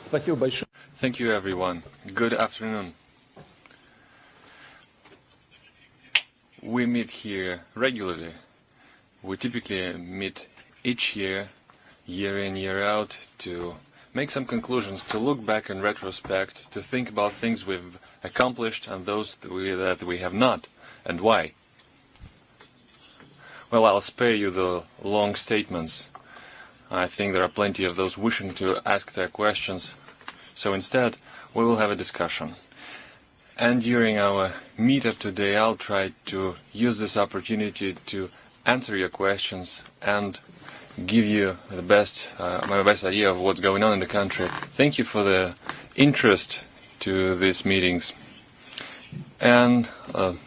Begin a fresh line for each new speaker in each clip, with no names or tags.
Спасибо большое.
Thank you, everyone. Good afternoon. We meet here regularly. We typically meet each year, year in, year out, to make some conclusions, to look back in retrospect, to think about things we've accomplished and those that we have not, and why. Well, I'll spare you the long statements. I think there are plenty of those wishing to ask their questions. So instead, we will have a discussion. And during our meetup today, I'll try to use this opportunity to answer your questions and give you the my best idea of what's going on in the country. Thank you for the interest to these meetings. And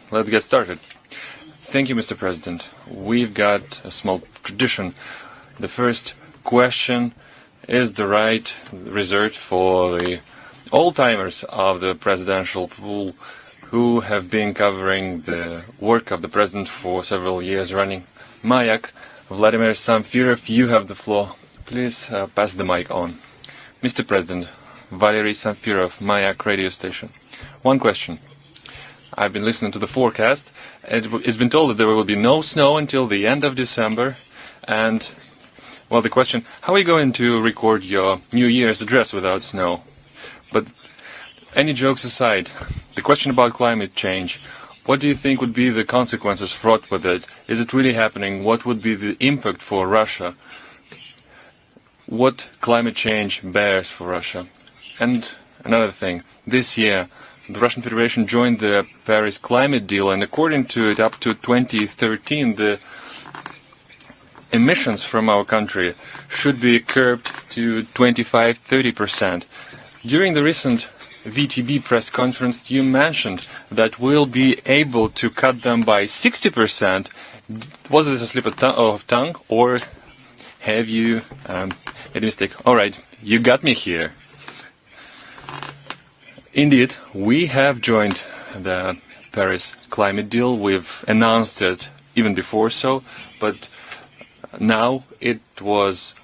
let's get started. Thank you, Mr. President. We've got a small tradition. The first question is the right reserved for the old-timers of the presidential pool who have been covering the work of the president for several years running. Mayak, Vladimir Samfirov, you have the floor. Please pass the mic on. Mr. President, Valery Samfirov, Mayak radio station. One question. I've been listening to the forecast. It's been told that there will be no snow until the end of December. And, well, the question, how are you going to record your New Year's address without snow? But any jokes aside, the question about climate change, what do you think would be the consequences fraught with it? Is it really happening? What would be the impact for Russia? What climate change bears for Russia? And another thing, this year, the Russian Federation joined the Paris climate deal, and according to it, up to 2013, the emissions from our country should be curbed to 25–30%. During the recent VTB press conference, you mentioned that we'll be able to cut them by 60%. Was this a slip of tongue, or have you made a mistake? All right, you got me here. Indeed, we have joined the Paris climate deal. We've announced it even before so, but now it was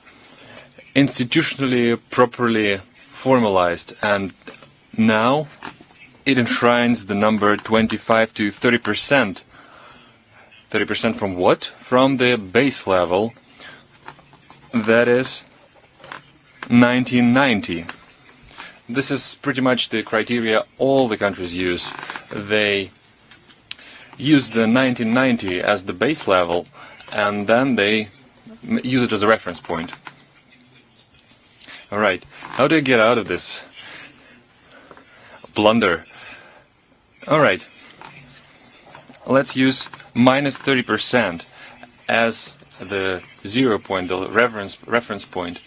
institutionally properly formalized, and now it enshrines the number 25 to 30%. 30% from what? From the base level, that is 1990. This is pretty much the criteria all the countries use. They use the 1990 as the base level, and then they use it as a reference point. All right, how do I get out of this blunder? All right, let's use minus 30% as the 0 point, the reference point.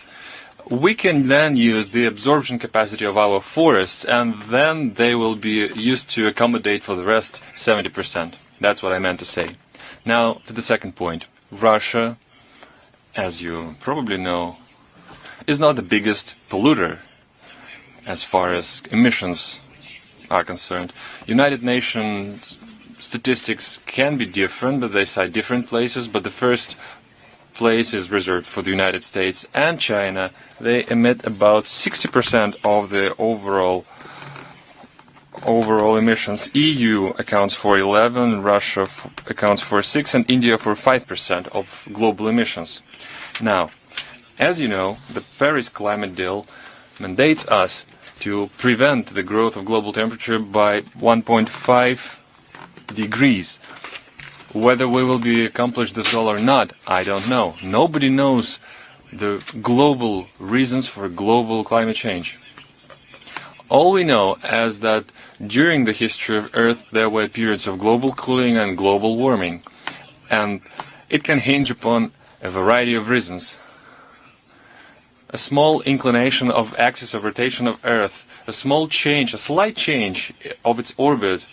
We can then use the absorption capacity of our forests, and then they will be used to accommodate for the rest 70%. That's what I meant to say. Now, to the second point. Russia, as you probably know, is not the biggest polluter as far as emissions are concerned. United Nations statistics can be different, but they cite different places, but the first place is reserved for the United States and China. They emit about 60% of the overall emissions. EU accounts for 11%, Russia accounts for 6%, and India for 5% of global emissions. Now, as you know, the Paris climate deal mandates us to prevent the growth of global temperature by 1.5 degrees. Whether we will be accomplish this goal or not, I don't know. Nobody knows the global reasons for global climate change. All we know is that during the history of Earth there were periods of global cooling and global warming, and it can hinge upon a variety of reasons. A small inclination of axis of rotation of Earth, a small change, a slight change of its orbit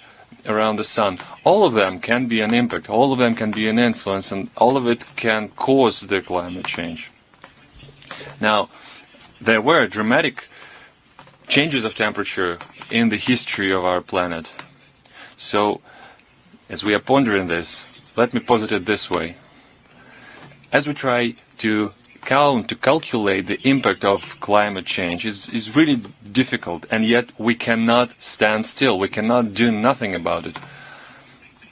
around the sun, all of them can be an impact, all of them can be an influence, and all of it can cause the climate change. Now, there were dramatic changes of temperature in the history of our planet. So, as we are pondering this, let me posit it this way. As we try to count, to calculate the impact of climate change is really difficult, and yet we cannot stand still. We cannot do nothing about it.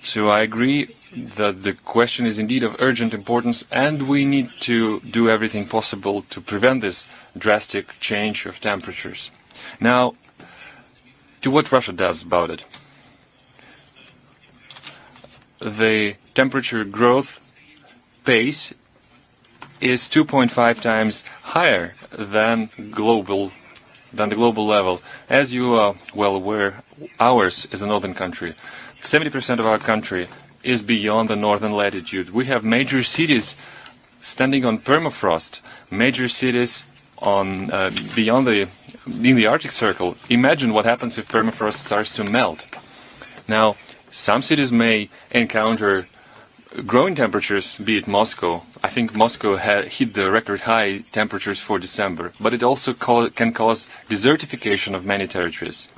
So I agree that the question is indeed of urgent importance, and we need to do everything possible to prevent this drastic change of temperatures. Now, to what Russia does about it. The temperature growth pace is 2.5 times higher than the global level. As you are well aware, ours is a northern country. 70% of our country is beyond the northern latitude. We have major cities standing on permafrost, major cities on in the Arctic Circle. Imagine what happens if permafrost starts to melt. Now, some cities may encounter growing temperatures, be it Moscow. I think Moscow hit the record high temperatures for December, but it also can cause desertification of many territories.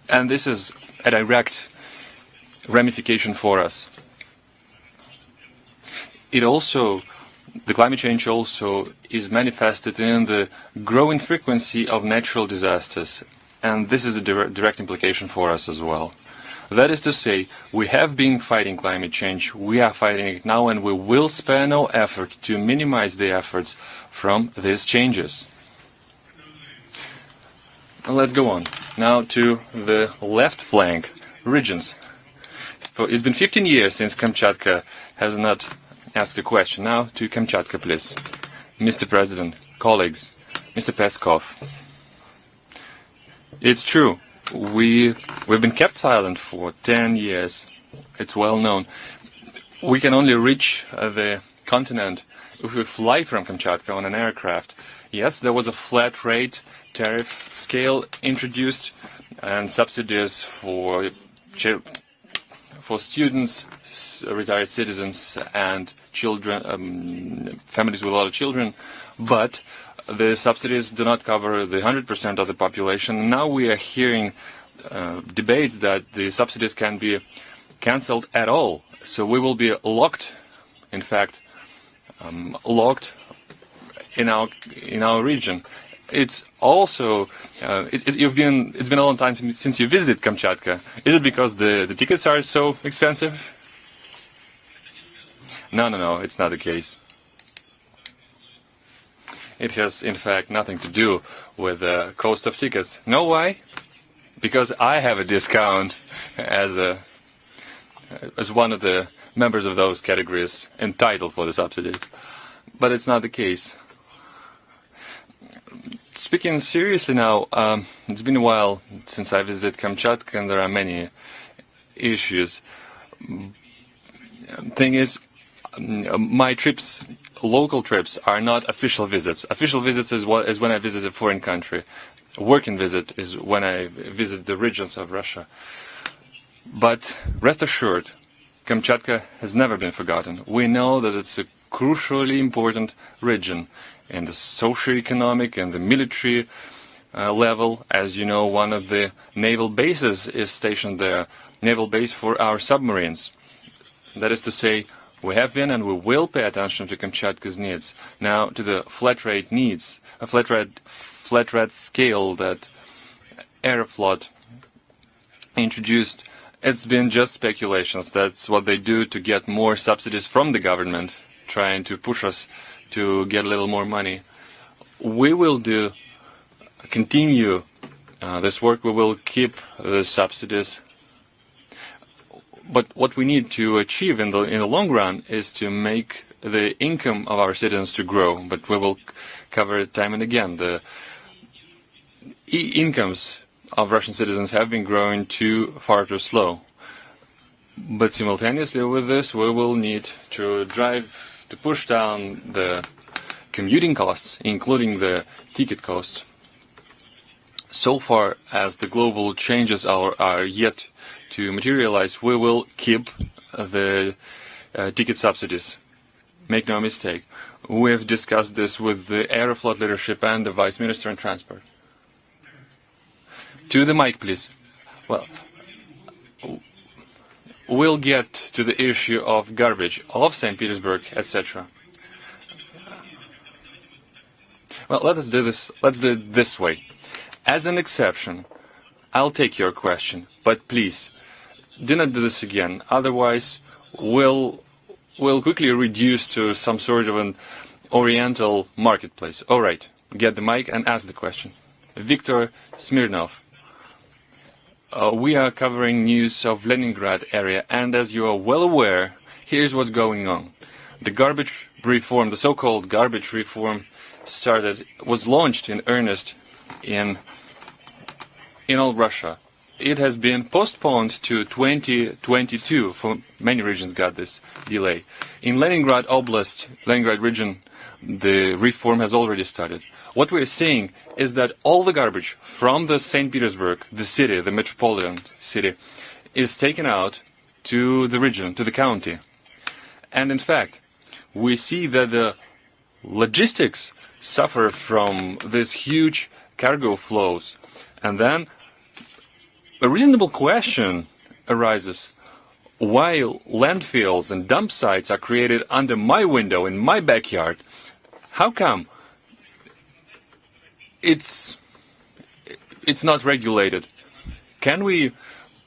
And this is a direct ramification for us. The climate change also is manifested in the growing frequency of natural disasters, and this is a direct implication for us as well. That is to say, we have been fighting climate change, we are fighting it now, and we will spare no effort to minimize the efforts from these changes. Let's go on. Now to the left flank regions. It's been 15 years since Kamchatka has not asked a question. Now to Kamchatka, please. Mr. President, colleagues, Mr. Peskov. It's true. We've been kept silent for 10 years. It's well known. We can only reach the continent if we fly from Kamchatka on an aircraft. Yes, there was a flat rate tariff scale introduced and subsidies for students, retired citizens, and children, families with a lot of children, but the subsidies do not cover the 100% of the population. Now we are hearing debates that the subsidies can be cancelled at all. So we will be locked, in fact, locked in our region. It's also it's been a long time since you visited Kamchatka. Is it because the tickets are so expensive? No, it's not the case. It has, in fact, nothing to do with the cost of tickets. Know why? Because I have a discount as one of the members of those categories entitled for the subsidy. But it's not the case. Speaking seriously now, it's been a while since I visited Kamchatka, and there are many issues. Thing is, my trips, local trips, are not official visits. Official visits is when I visit a foreign country. A working visit is when I visit the regions of Russia. But rest assured, Kamchatka has never been forgotten. We know that it's a crucially important region in the socio-economic and the military level. As you know, one of the naval bases is stationed there, naval base for our submarines. That is to say, we have been and we will pay attention to Kamchatka's needs. Now, to the flat rate needs, a flat rate scale that Aeroflot introduced, it's been just speculations. That's what they do to get more subsidies from the government, trying to push us to get a little more money. We will continue this work. We will keep the subsidies. But what we need to achieve in the long run is to make the income of our citizens to grow. But we will cover it time and again. The incomes of Russian citizens have been growing far too slow. But simultaneously with this, we will need to push down the commuting costs, including the ticket costs. So far as the global changes are yet to materialize, we will keep the ticket subsidies. Make no mistake. We have discussed this with the Aeroflot leadership and the Vice Minister in Transport. To the mic, please. Well, we'll get to the issue of garbage, of St. Petersburg, etc. Well, let's do it this way. As an exception, I'll take your question, but please, do not do this again. Otherwise, we'll quickly reduce to some sort of an Oriental marketplace. All right, get the mic and ask the question. Viktor Smirnov. We are covering news of Leningrad area, and as you are well aware, here's what's going on. The garbage reform, the so-called garbage reform, was launched in earnest in all Russia. It has been postponed to 2022, for many regions got this delay. In Leningrad Oblast, Leningrad region, the reform has already started. What we're seeing is that all the garbage from the St. Petersburg, the city, the metropolitan city, is taken out to the region, to the county. And in fact, we see that the logistics suffer from these huge cargo flows. And then a reasonable question arises. While landfills and dump sites are created under my window in my backyard, how come it's not regulated? Can we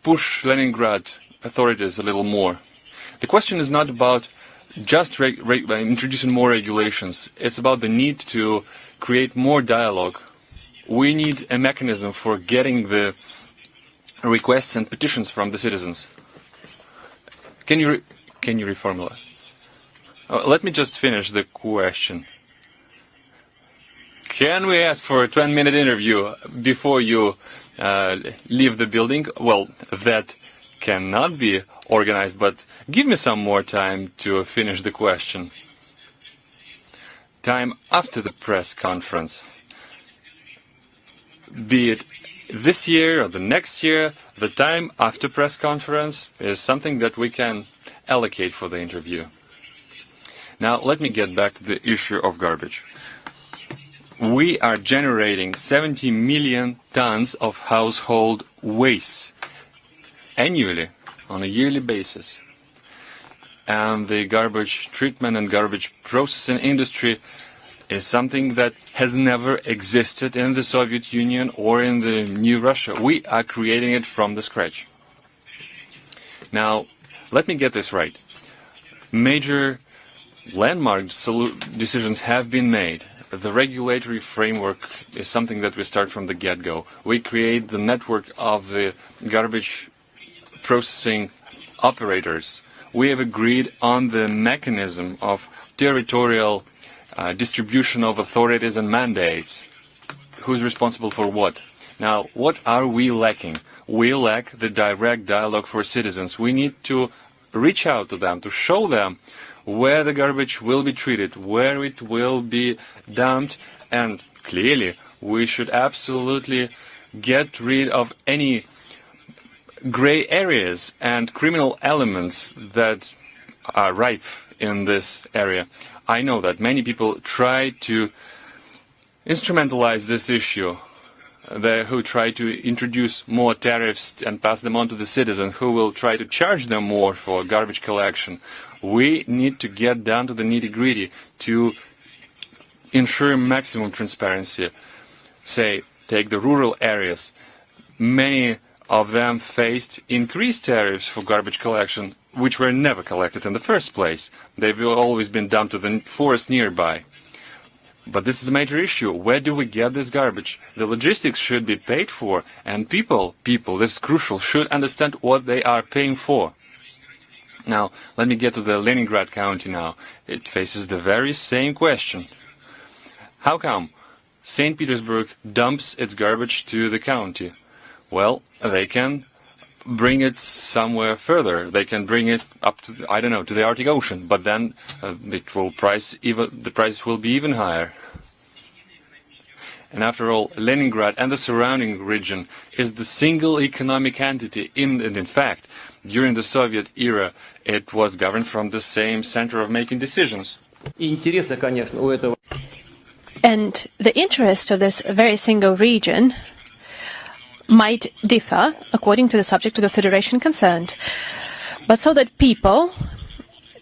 push Leningrad authorities a little more? The question is not about just introducing more regulations. It's about the need to create more dialogue. We need a mechanism for getting the requests and petitions from the citizens. Can you reformulate? Let me just finish the question. Can we ask for a 10-minute interview before you leave the building? Well, that cannot be organized, but give me some more time to finish the question. Time after the press conference. Be it this year or the next year, the time after press conference is something that we can allocate for the interview. Now, let me get back to the issue of garbage. We are generating 70 million tons of household wastes annually, on a yearly basis. And the garbage treatment and garbage processing industry is something that has never existed in the Soviet Union or in the new Russia. We are creating it from the scratch. Now, let me get this right. Major landmark decisions have been made. The regulatory framework is something that we start from the get-go. We create the network of the garbage processing operators. We have agreed on the mechanism of territorial distribution of authorities and mandates. Who's responsible for what? Now, what are we lacking? We lack the direct dialogue for citizens. We need to reach out to them, to show them where the garbage will be treated, where it will be dumped, and clearly we should absolutely get rid of any gray areas and criminal elements that are rife in this area. I know that many people try to instrumentalize this issue, who try to introduce more tariffs and pass them on to the citizen, who will try to charge them more for garbage collection. We need to get down to the nitty-gritty to ensure maximum transparency. Say, take the rural areas. Many of them faced increased tariffs for garbage collection, which were never collected in the first place. They've always been dumped to the forest nearby. But this is a major issue. Where do we get this garbage? The logistics should be paid for, and people, this is crucial, should understand what they are paying for. Now, let me get to the Leningrad County now. It faces the very same question. How come St. Petersburg dumps its garbage to the county? Well, they can bring it somewhere further. They can bring it up to, I don't know, to the Arctic Ocean, but then the price will be even higher. And after all, Leningrad and the surrounding region is the single economic entity. In fact, during the Soviet era, it was governed from the same center of making decisions.
And the interest of this very single region might differ according to the subject of the federation concerned, but so that people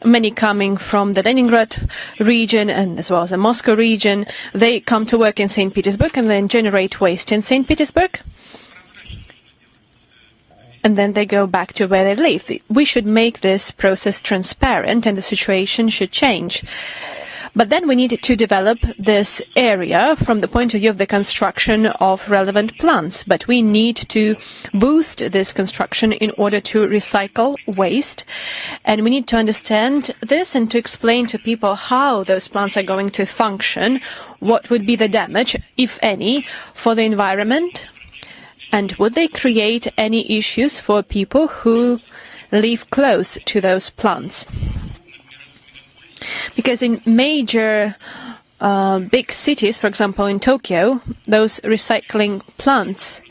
many coming from the Leningrad region and as well as the Moscow region. They come to work in St. Petersburg and then generate waste in St. Petersburg. And then they go back to where they live. We should make this process transparent and the situation should change. But then we need to develop this area from the point of view of the construction of relevant plants. But we need to boost this construction in order to recycle waste. And we need to understand this and to explain to people how those plants are going to function, what would be the damage, if any, for the environment, and would they create any issues for people who live close to those plants. Because in major big cities, for example in Tokyo, those recycling plants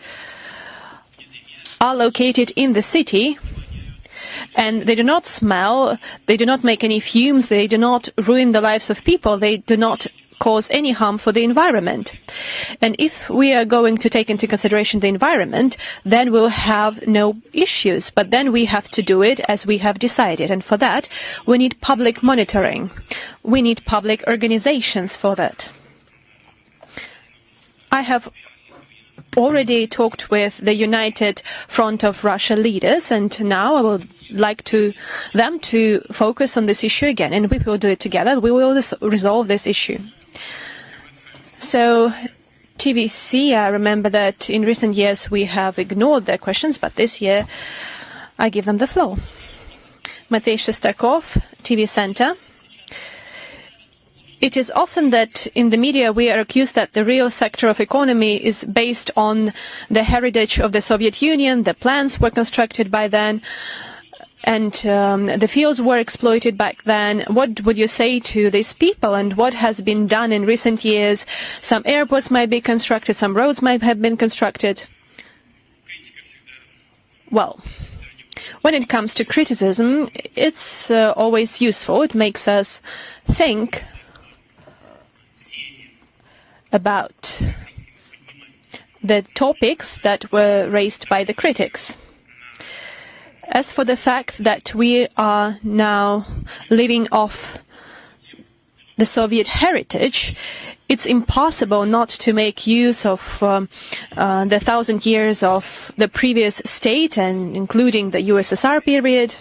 are located in the city and they do not smell, they do not make any fumes, they do not ruin the lives of people, they do not cause any harm for the environment. And if we are going to take into consideration the environment, then we'll have no issues. But then we have to do it as we have decided. And for that, we need public monitoring. We need public organizations for that. I have already talked with the United Front of Russia leaders, and now I would like them to focus on this issue again, and we will do it together. We will resolve this issue. So, TVC, I remember that in recent years we have ignored their questions, but this year I give them the floor. Matei Shestakov, TV Center. It is often that in the media we are accused that the real sector of economy is based on the heritage of the Soviet Union, the plants were constructed by then, and the fields were exploited back then. What would you say to these people and what has been done in recent years? Some airports might be constructed, some roads might have been constructed. Well, when it comes to criticism, it's always useful. It makes us think about the topics that were raised by the critics. As for the fact that we are now living off the Soviet heritage, it's impossible not to make use of the 1,000 years of the previous state, and including the USSR period.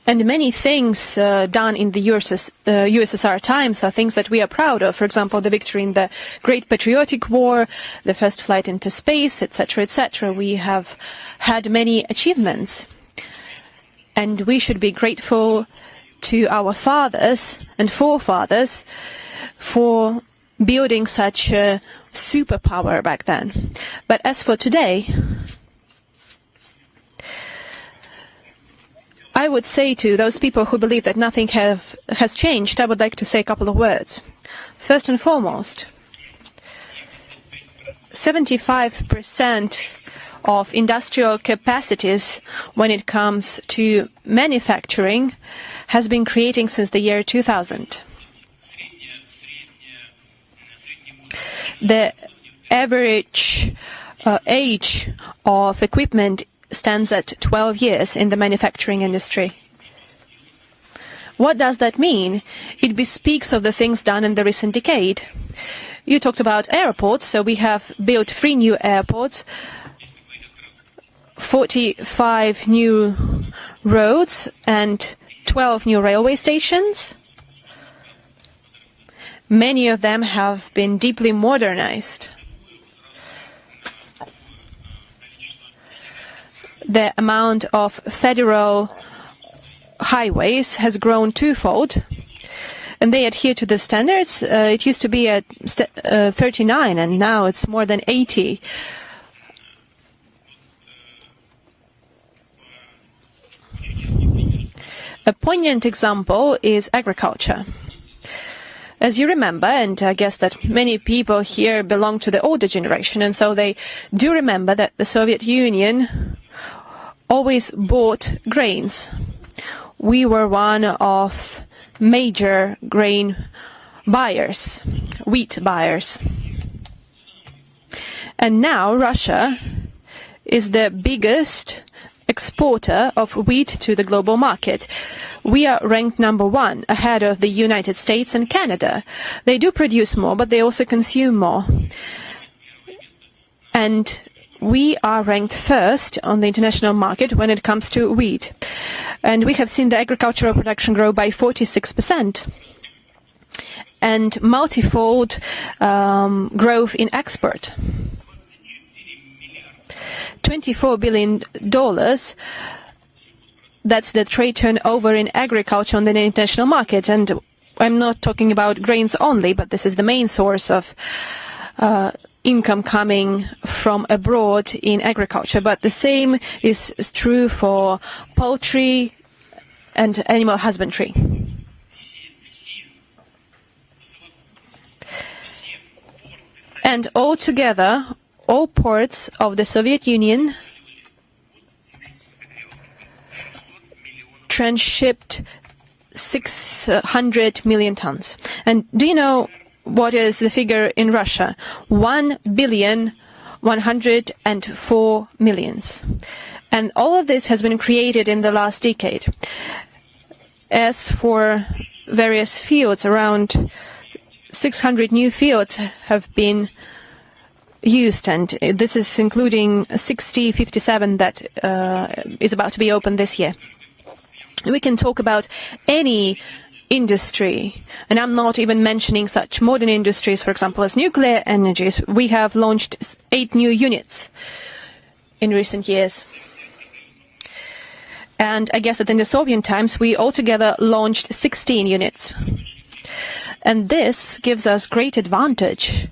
And many things done in the USSR times are things that we are proud of. For example, the victory in the Great Patriotic War, the first flight into space, etc., etc. We have had many achievements. And we should be grateful to our fathers and forefathers for building such a superpower back then. But as for today, I would say to those people who believe that nothing has changed, I would like to say a couple of words. First and foremost, 75% of industrial capacities when it comes to manufacturing has been creating since the year 2000. The average age of equipment stands at 12 years in the manufacturing industry. What does that mean? It bespeaks of the things done in the recent decade. You talked about airports, so we have built 3 new airports, 45 new roads and 12 new railway stations. Many of them have been deeply modernized. The amount of federal highways has grown twofold, and they adhere to the standards. It used to be at 39, and now it's more than 80. A poignant example is agriculture. As you remember, and I guess that many people here belong to the older generation, and so they do remember that the Soviet Union always bought grains. We were one of major grain buyers, wheat buyers. And now Russia is the biggest exporter of wheat to the global market. We are ranked #1, ahead of the United States and Canada. They do produce more, but they also consume more. And we are ranked first on the international market when it comes to wheat. And we have seen the agricultural production grow by 46%. And multifold growth in export. $24 billion, that's the trade turnover in agriculture on the international market. And I'm not talking about grains only, but this is the main source of income coming from abroad in agriculture. But the same is true for poultry and animal husbandry. And altogether, all ports of the Soviet Union transshipped 600 million tons. And do you know what is the figure in Russia? 1,104 million. And all of this has been created in the last decade. As for various fields, around 600 new fields have been used, and this is including 57 that is about to be opened this year. We can talk about any industry, and I'm not even mentioning such modern industries, for example, as nuclear energies. We have launched 8 new units in recent years. And I guess that in the Soviet times, we altogether launched 16 units. And this gives us great advantage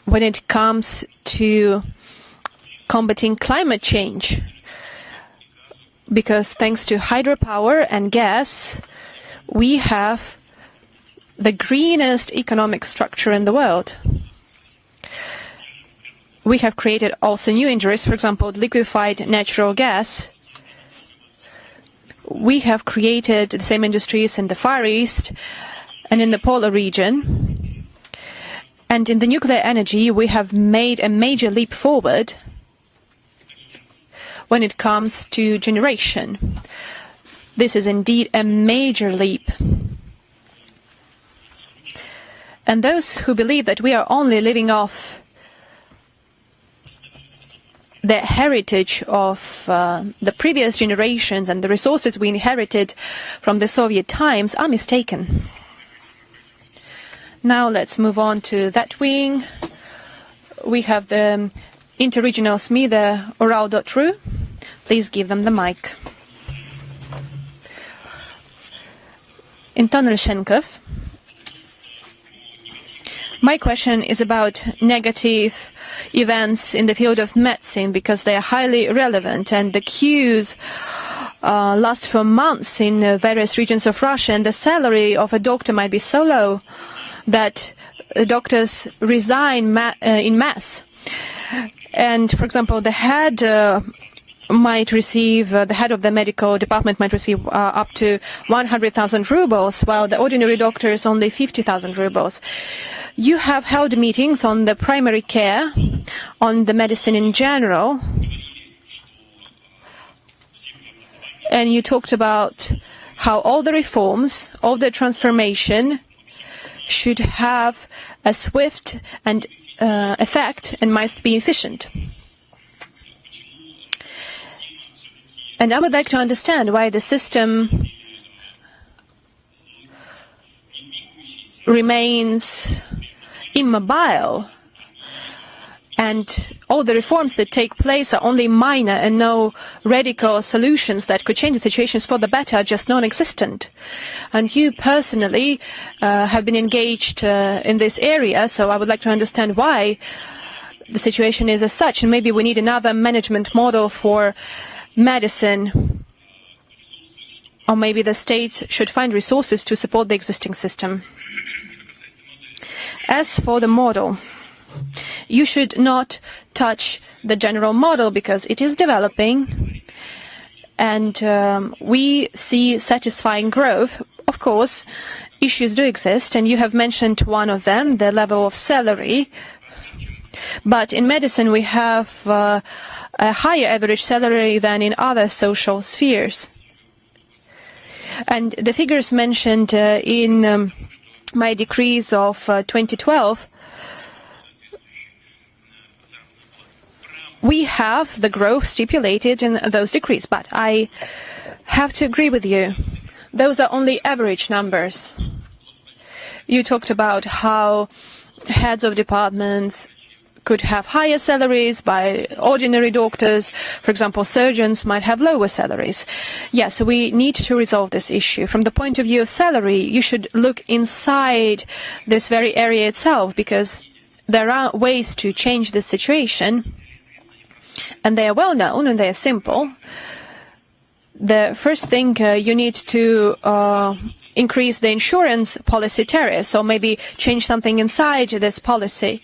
when it comes to combating climate change. Because thanks to hydropower and gas, we have the greenest economic structure in the world. We have created also new industries, for example, liquefied natural gas. We have created the same industries in the Far East and in the polar region. And in the nuclear energy, we have made a major leap forward when it comes to generation. This is indeed a major leap. And those who believe that we are only living off the heritage of the previous generations and the resources we inherited from the Soviet times are mistaken. Now let's move on to that wing. We have the interregional SME, the Ural.ru. Please give them the mic. Anton Lyshenkov. My question is about negative events in the field of medicine, because they are highly relevant, and the queues last for months in various regions of Russia, and the salary of a doctor might be so low that doctors resign in mass. And, for example, the head might receive, the head of the medical department might receive up to 100,000 rubles, while the ordinary doctor is only 50,000 rubles. You have held meetings on the primary care, on the medicine in general, and you talked about how all the reforms, all the transformation should have a swift and effect and must be efficient. And I would like to understand why the system remains immobile, and all the reforms that take place are only minor, and no radical solutions that could change the situations for the better are just non-existent. And you personally have been engaged in this area, so I would like to understand why the situation is as such, and maybe we need another management model for medicine, or maybe the state should find resources to support the existing system. As for the model, you should not touch the general model because it is developing, and we see satisfying growth. Of course, issues do exist, and you have mentioned one of them, the level of salary. But in medicine, we have a higher average salary than in other social spheres. And the figures mentioned in my decrees of 2012, we have the growth stipulated in those decrees. But I have to agree with you. Those are only average numbers. You talked about how heads of departments could have higher salaries by ordinary doctors. For example, surgeons might have lower salaries. Yes, we need to resolve this issue. From the point of view of salary, you should look inside this very area itself, because there are ways to change the situation, and they are well known and they are simple. The first thing, you need to increase the insurance policy tariffs, or maybe change something inside this policy.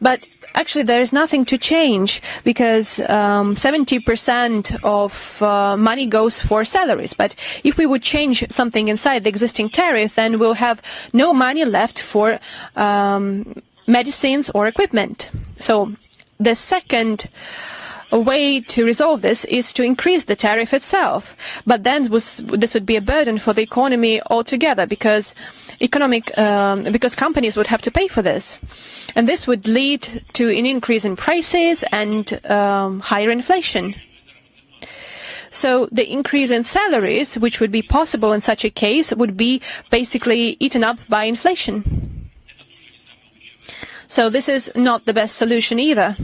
But actually, there is nothing to change, because 70% of money goes for salaries. But if we would change something inside the existing tariff, then we'll have no money left for medicines or equipment. So the second way to resolve this is to increase the tariff itself. But then this would be a burden for the economy altogether, because companies would have to pay for this. And this would lead to an increase in prices and higher inflation. So the increase in salaries, which would be possible in such a case, would be basically eaten up by inflation. So this is not the best solution either.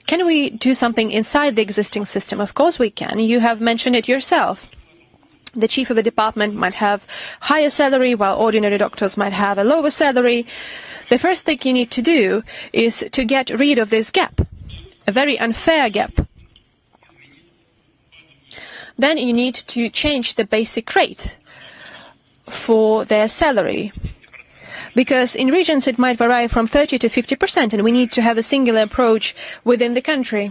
Can we do something inside the existing system? Of course we can. You have mentioned it yourself. The chief of a department might have higher salary, while ordinary doctors might have a lower salary. The first thing you need to do is to get rid of this gap, a very unfair gap. Then you need to change the basic rate for their salary, because in regions it might vary from 30 to 50%, and we need to have a singular approach within the country.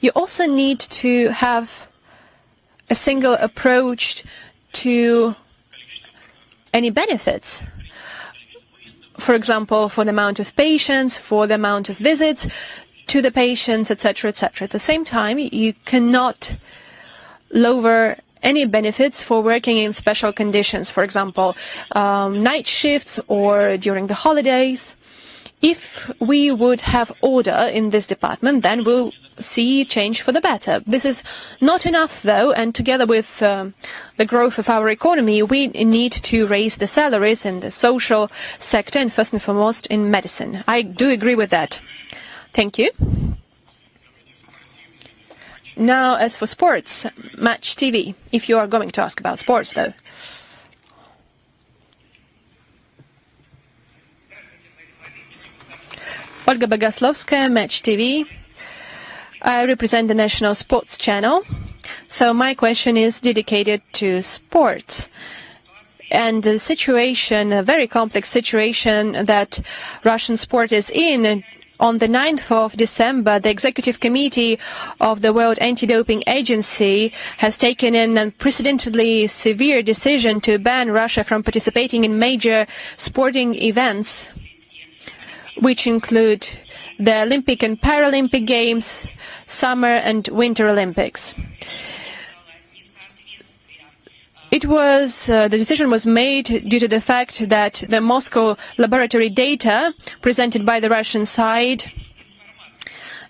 You also need to have a single approach to any benefits. For example, for the amount of patients, for the amount of visits to the patients, etc., etc. At the same time, you cannot lower any benefits for working in special conditions, for example, night shifts or during the holidays. If we would have order in this department, then we'll see change for the better. This is not enough, though, and together with the growth of our economy, we need to raise the salaries in the social sector, and first and foremost in medicine. I do agree with that. Thank you. Now, as for sports, Match TV, if you are going to ask about sports, though. Olga Bogoslovskaya, Match TV. I represent the National Sports Channel. So my question is dedicated to sports and the situation, a very complex situation that Russian sport is in. On the 9th of December, the Executive Committee of the World Anti-Doping Agency has taken an unprecedentedly severe decision to ban Russia from participating in major sporting events, which include the Olympic and Paralympic Games, Summer and Winter Olympics. The decision was made due to the fact that the Moscow laboratory data presented by the Russian side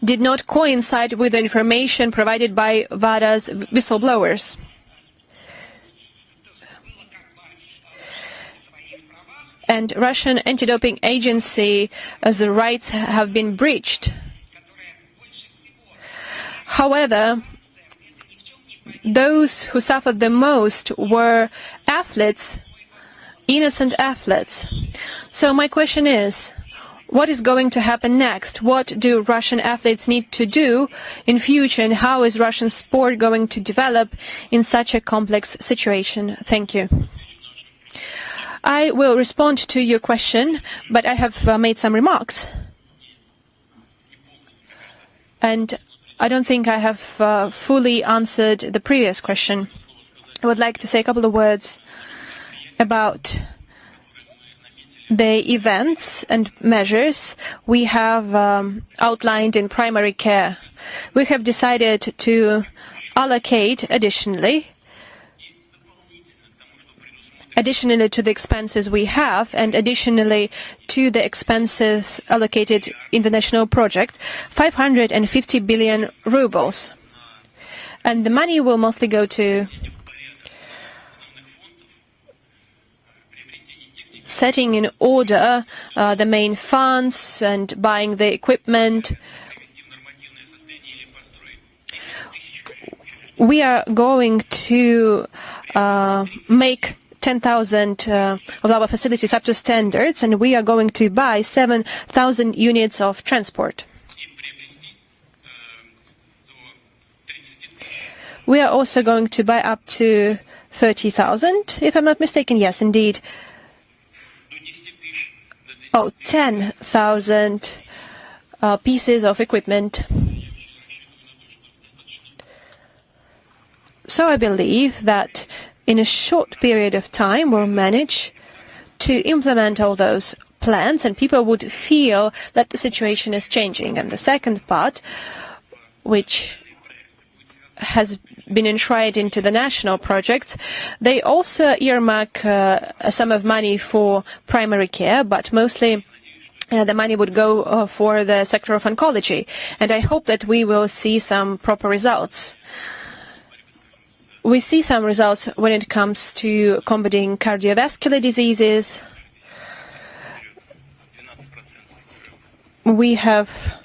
did not coincide with the information provided by WADA's whistleblowers. And Russian anti-doping agency's rights have been breached. However, those who suffered the most were athletes, innocent athletes. So my question is, what is going to happen next? What do Russian athletes need to do in future, and how is Russian sport going to develop in such a complex situation? Thank you. I will respond to your question, but I have made some remarks. And I don't think I have fully answered the previous question. I would like to say a couple of words about the events and measures we have outlined in primary care. We have decided to allocate additionally to the expenses we have and additionally to the expenses allocated in the national project, 550 billion rubles. And the money will mostly go to setting in order the main funds and buying the equipment. We are going to make 10,000 of our facilities up to standards, and we are going to buy 7,000 units of transport. We are also going to buy up to 30,000, if I'm not mistaken. Yes, indeed. 10,000 pieces of equipment. So I believe that in a short period of time we'll manage to implement all those plans and people would feel that the situation is changing. And the second part, which has been enshrined into the national projects, they also earmark a sum of money for primary care, but mostly the money would go for the sector of oncology. And I hope that we will see some proper results. We see some results when it comes to combating cardiovascular diseases. We have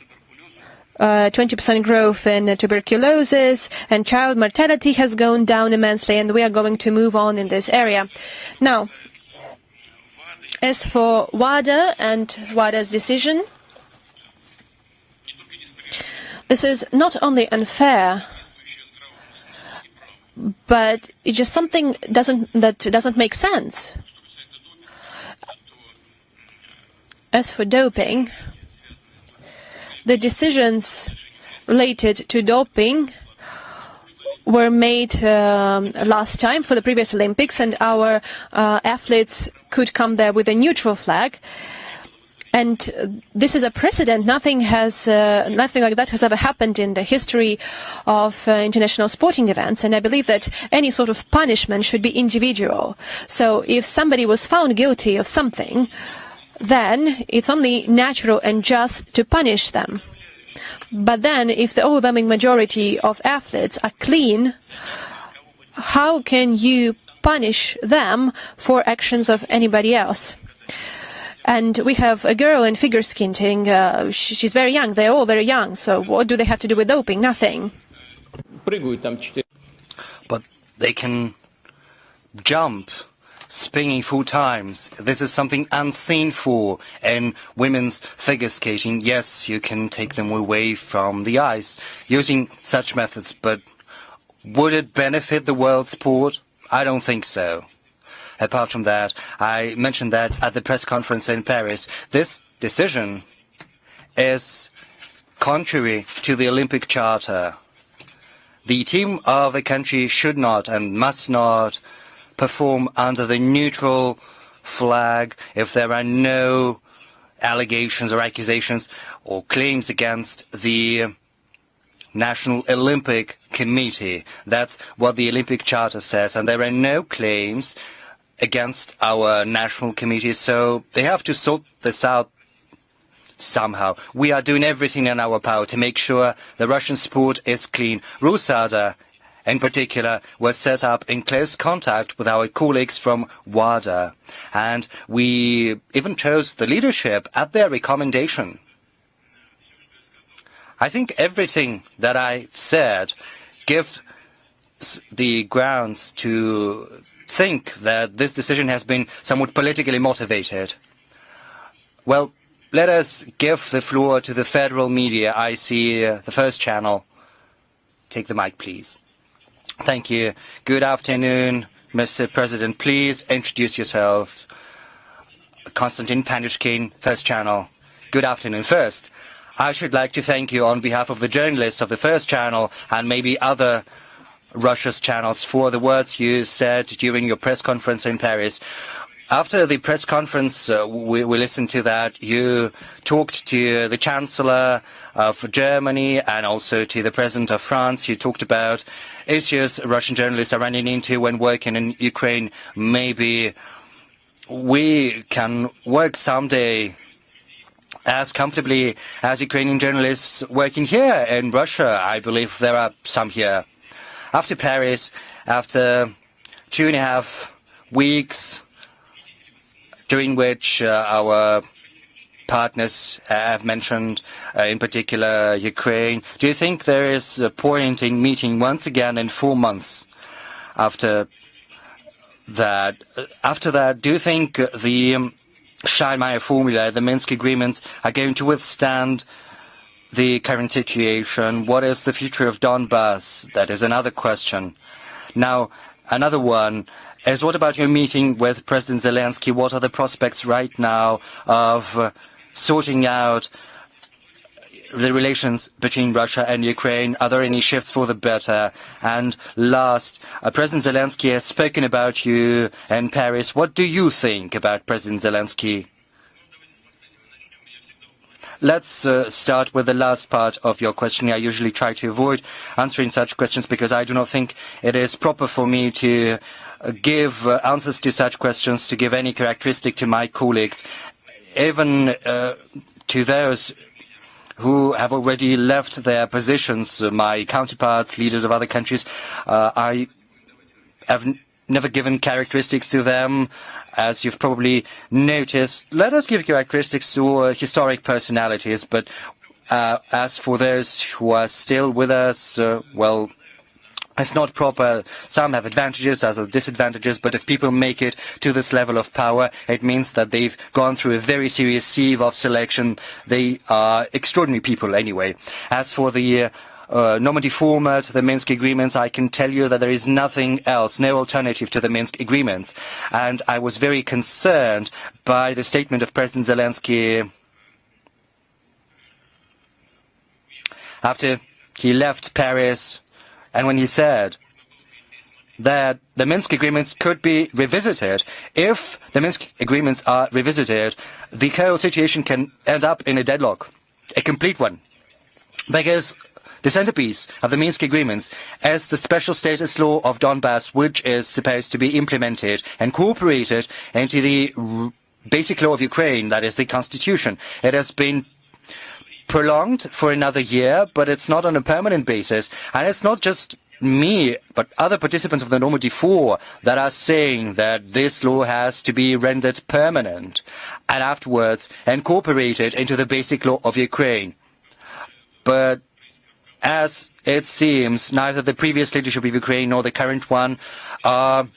20% growth in tuberculosis, and child mortality has gone down immensely, and we are going to move on in this area. Now, as for WADA and WADA's decision, this is not only unfair, but it's just something that doesn't make sense. As for doping, the decisions related to doping were made last time for the previous Olympics, and our athletes could come there with a neutral flag. And this is a precedent. Nothing like that has ever happened in the history of international sporting events. And I believe that any sort of punishment should be individual. So if somebody was found guilty of something, then it's only natural and just to punish them. But then if the overwhelming majority of athletes are clean, how can you punish them for actions of anybody else? And we have a girl in figure skating. She's very young. They're all very young. So what do they have to do with doping? Nothing.
But they can jump, spinning 4 times. This is something unseen for in women's figure skating. Yes, you can take them away from the ice using such methods, but would it benefit the world sport? I don't think so. Apart from that, I mentioned that at the press conference in Paris, this decision is contrary to the Olympic Charter. The team of a country should not and must not perform under the neutral flag if there are no allegations or accusations or claims against the National Olympic Committee. That's what the Olympic Charter says, and there are no claims against our national committee, so they have to sort this out somehow. We are doing everything in our power to make sure the Russian sport is clean. RUSADA, in particular, was set up in close contact with our colleagues from WADA, and we even chose the leadership at their recommendation. I think everything that I've said gives the grounds to think that this decision has been somewhat politically motivated. Well, let us give the floor to the federal media. I see the first channel. Take the mic, please. Thank you. Good afternoon, Mr. President. Please introduce yourself. Konstantin Panushkin, First Channel. Good afternoon. First, I should like to thank you on behalf of the journalists of the First Channel and maybe other Russia's channels for the words you said during your press conference in Paris. After the press conference, we listened to that. You talked to the Chancellor of Germany and also to the President of France. You talked about issues Russian journalists are running into when working in Ukraine. Maybe we can work someday as comfortably as Ukrainian journalists working here in Russia. I believe there are some here. After Paris, after 2.5 weeks, during which our partners have mentioned, in particular Ukraine, do you think there is a point in meeting once again in 4 months after that? After that, do you think the Steinmeier formula, the Minsk agreements, are going to withstand the current situation? What is the future of Donbass? That is another question. Now, another one is, what about your meeting with President Zelensky? What are the prospects right now of sorting out the relations between Russia and Ukraine? Are there any shifts for the better? And last, President Zelensky has spoken about you in Paris. What do you think about President Zelensky? Let's start with the last part of your question. I usually try to avoid answering such questions because I do not think it is proper for me to give answers to such questions, to give any characteristic to my colleagues, even to those who have already left their positions, my counterparts, leaders of other countries. I have never given characteristics to them, as you've probably noticed. Let us give characteristics to historic personalities, but as for those who are still with us, well, it's not proper. Some have advantages, others disadvantages, but if people make it to this level of power, it means that they've gone through a very serious sieve of selection. They are extraordinary people anyway. As for the Normandy format, the Minsk agreements, I can tell you that there is nothing else, no alternative to the Minsk agreements. And I was very concerned by the statement of President Zelensky after he left Paris, and when he said that the Minsk agreements could be revisited. If the Minsk agreements are revisited, the whole situation can end up in a deadlock, a complete one. Because the centerpiece of the Minsk agreements is the special status law of Donbass, which is supposed to be implemented and incorporated into the basic law of Ukraine, that is the constitution. It has been prolonged for another year, but it's not on a permanent basis. And it's not just me, but other participants of the Normandy 4 that are saying that this law has to be rendered permanent and afterwards incorporated into the basic law of Ukraine. But as it seems, neither the previous leadership of Ukraine nor the current one are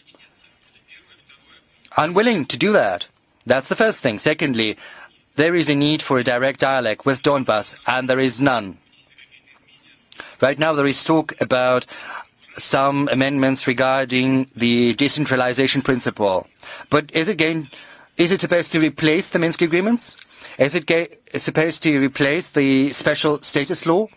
unwilling to do that. That's the first thing. Secondly, there is a need for a direct dialogue with Donbass, and there is none. Right now there is talk about some amendments regarding the decentralization principle. But is it supposed to replace the Minsk agreements? Is it supposed to replace the special status law?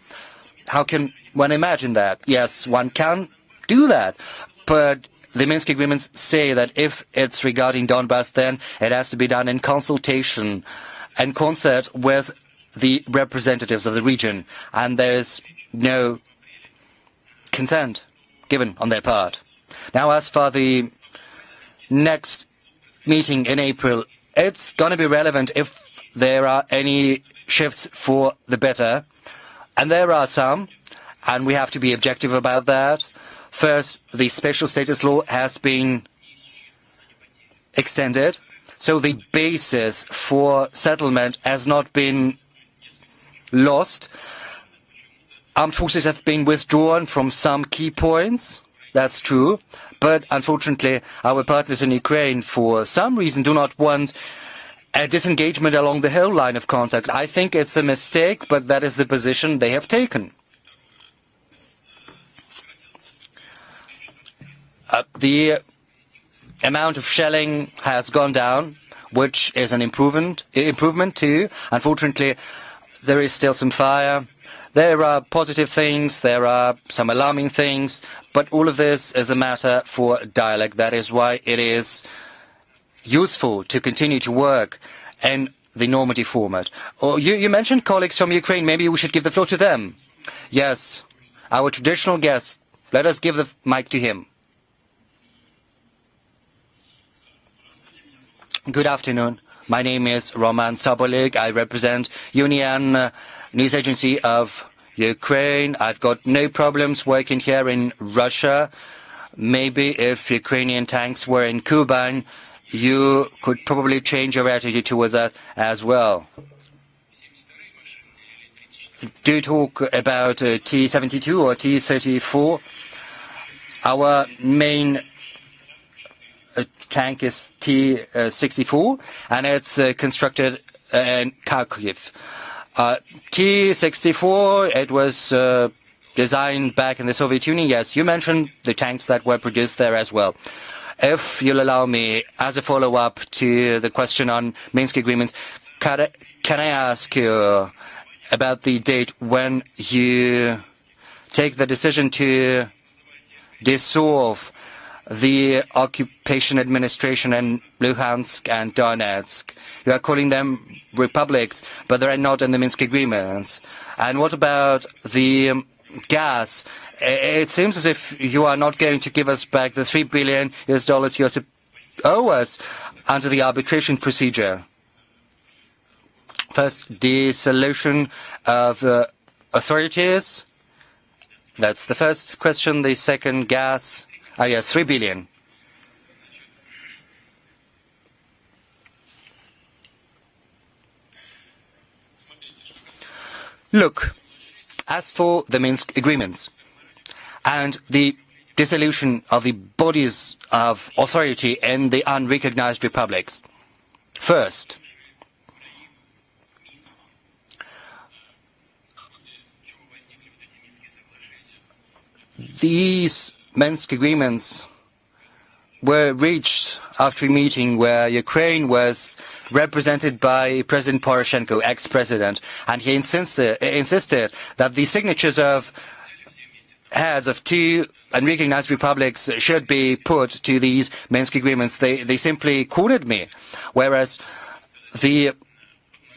How can one imagine that? Yes, one can do that. But the Minsk agreements say that if it's regarding Donbass, then it has to be done in consultation and concert with the representatives of the region. And there's no consent given on their part. Now, as for the next meeting in April, it's going to be relevant if there are any shifts for the better. And there are some, and we have to be objective about that. First, the special status law has been extended, so the basis for settlement has not been lost. Armed forces have been withdrawn from some key points, that's true, but unfortunately our partners in Ukraine for some reason do not want a disengagement along the whole line of contact. I think it's a mistake, but that is the position they have taken. The amount of shelling has gone down, which is an improvement too. Unfortunately, there is still some fire. There are positive things, there are some alarming things, but all of this is a matter for dialogue. That is why it is useful to continue to work in the normative format. You mentioned colleagues from Ukraine. Maybe we should give the floor to them. Yes, our traditional guest. Let us give the mic to him. Good afternoon. My name is Roman Sabolik. I represent Union News Agency of Ukraine. I've got no problems working here in Russia. Maybe if Ukrainian tanks were in Kuban, you could probably change your attitude towards that as well. Do you talk about T-72 or T-34? Our main tank is T-64, and it's constructed in Kharkiv. T-64, it was designed back in the Soviet Union. Yes, you mentioned the tanks that were produced there as well. If you'll allow me, as a follow-up to the question on Minsk agreements, can I ask you about the date when you take the decision to dissolve the occupation administration in Luhansk and Donetsk? You are calling them republics, but they are not in the Minsk agreements. And what about the gas? It seems as if you are not going to give us back the $3 billion you owe us under the arbitration procedure. First, dissolution of authorities. That's the first question. The second, gas. Yes, $3 billion. Look, as for the Minsk agreements and the dissolution of the bodies of authority in the unrecognized republics, first, these Minsk agreements were reached after a meeting where Ukraine was represented by President Poroshenko, ex-president, and he insisted that the signatures of heads of two unrecognized republics should be put to these Minsk agreements. They simply cornered me, whereas the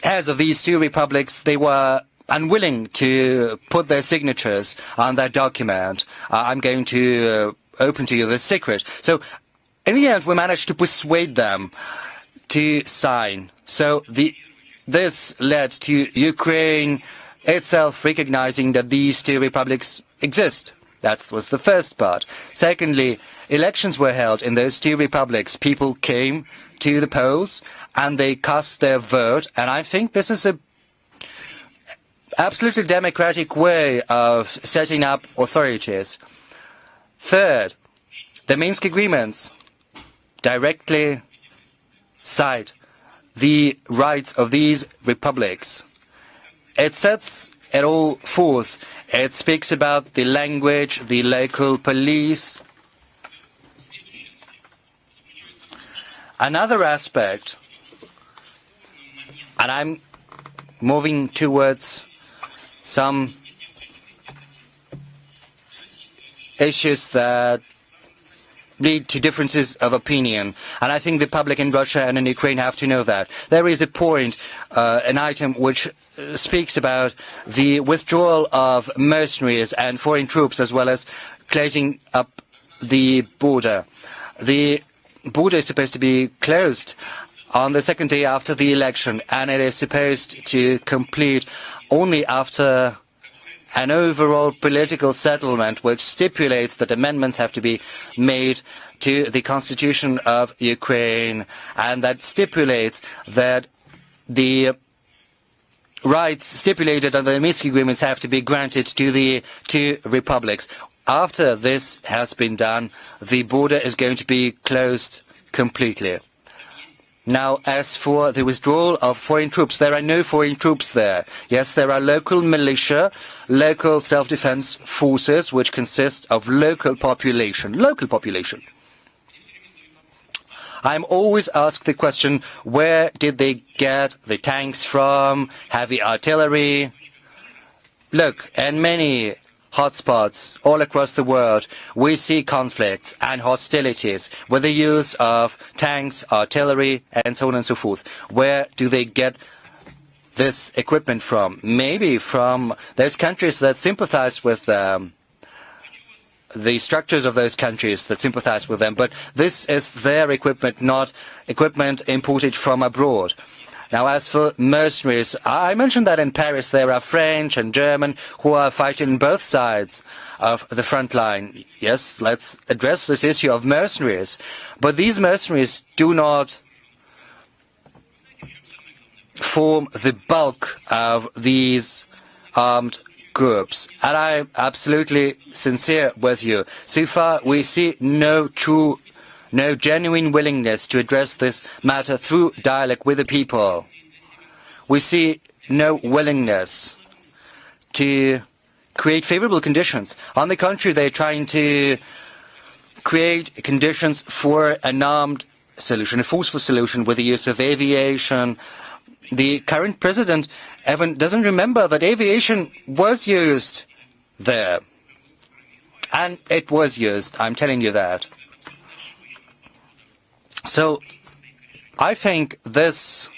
heads of these two republics, they were unwilling to put their signatures on that document. I'm going to open to you the secret. So, in the end, we managed to persuade them to sign. So this led to Ukraine itself recognizing that these two republics exist. That was the first part. Secondly, elections were held in those two republics. People came to the polls and they cast their vote. And I think this is a absolutely democratic way of setting up authorities. Third, the Minsk agreements directly cite the rights of these republics. It sets it all forth. It speaks about the language, the local police. Another aspect, and I'm moving towards some issues that lead to differences of opinion. And I think the public in Russia and in Ukraine have to know that. There is a point, an item which speaks about the withdrawal of mercenaries and foreign troops as well as closing up the border. The border is supposed to be closed on the second day after the election, and it is supposed to complete only after an overall political settlement which stipulates that amendments have to be made to the constitution of Ukraine, and that stipulates that the rights stipulated under the Minsk agreements have to be granted to the two republics. After this has been done, the border is going to be closed completely. Now, as for the withdrawal of foreign troops, there are no foreign troops there. Yes, there are local militia, local self-defense forces, which consist of local population. I'm always asked the question, where did they get the tanks from, heavy artillery? Look, in many hotspots all across the world, we see conflicts and hostilities with the use of tanks, artillery, and so on and so forth. Where do they get this equipment from? Maybe from those countries that sympathize with the structures of those countries that sympathize with them. But this is their equipment, not equipment imported from abroad. Now, as for mercenaries, I mentioned that in Paris there are French and German who are fighting on both sides of the front line. Yes, let's address this issue of mercenaries. But these mercenaries do not form the bulk of these armed groups. And I'm absolutely sincere with you. So far, we see no genuine willingness to address this matter through dialogue with the people. We see no willingness to create favorable conditions. On the contrary, they're trying to create conditions for an armed solution, a forceful solution with the use of aviation. The current president even doesn't remember that aviation was used there. And it was used, I'm telling you that. So, I think this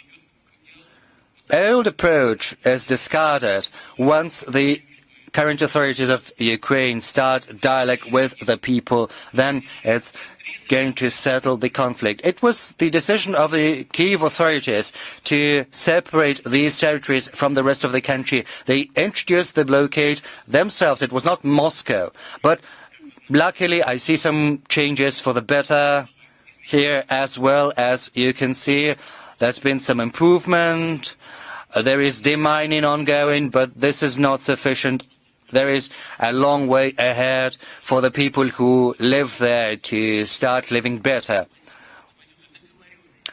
old approach is discarded once the current authorities of Ukraine start dialogue with the people. Then it's going to settle the conflict. It was the decision of the Kyiv authorities to separate these territories from the rest of the country. They introduced the blockade themselves. It was not Moscow. But luckily, I see some changes for the better. Here, as well as you can see, there's been some improvement. There is demining ongoing, but this is not sufficient. There is a long way ahead for the people who live there to start living better.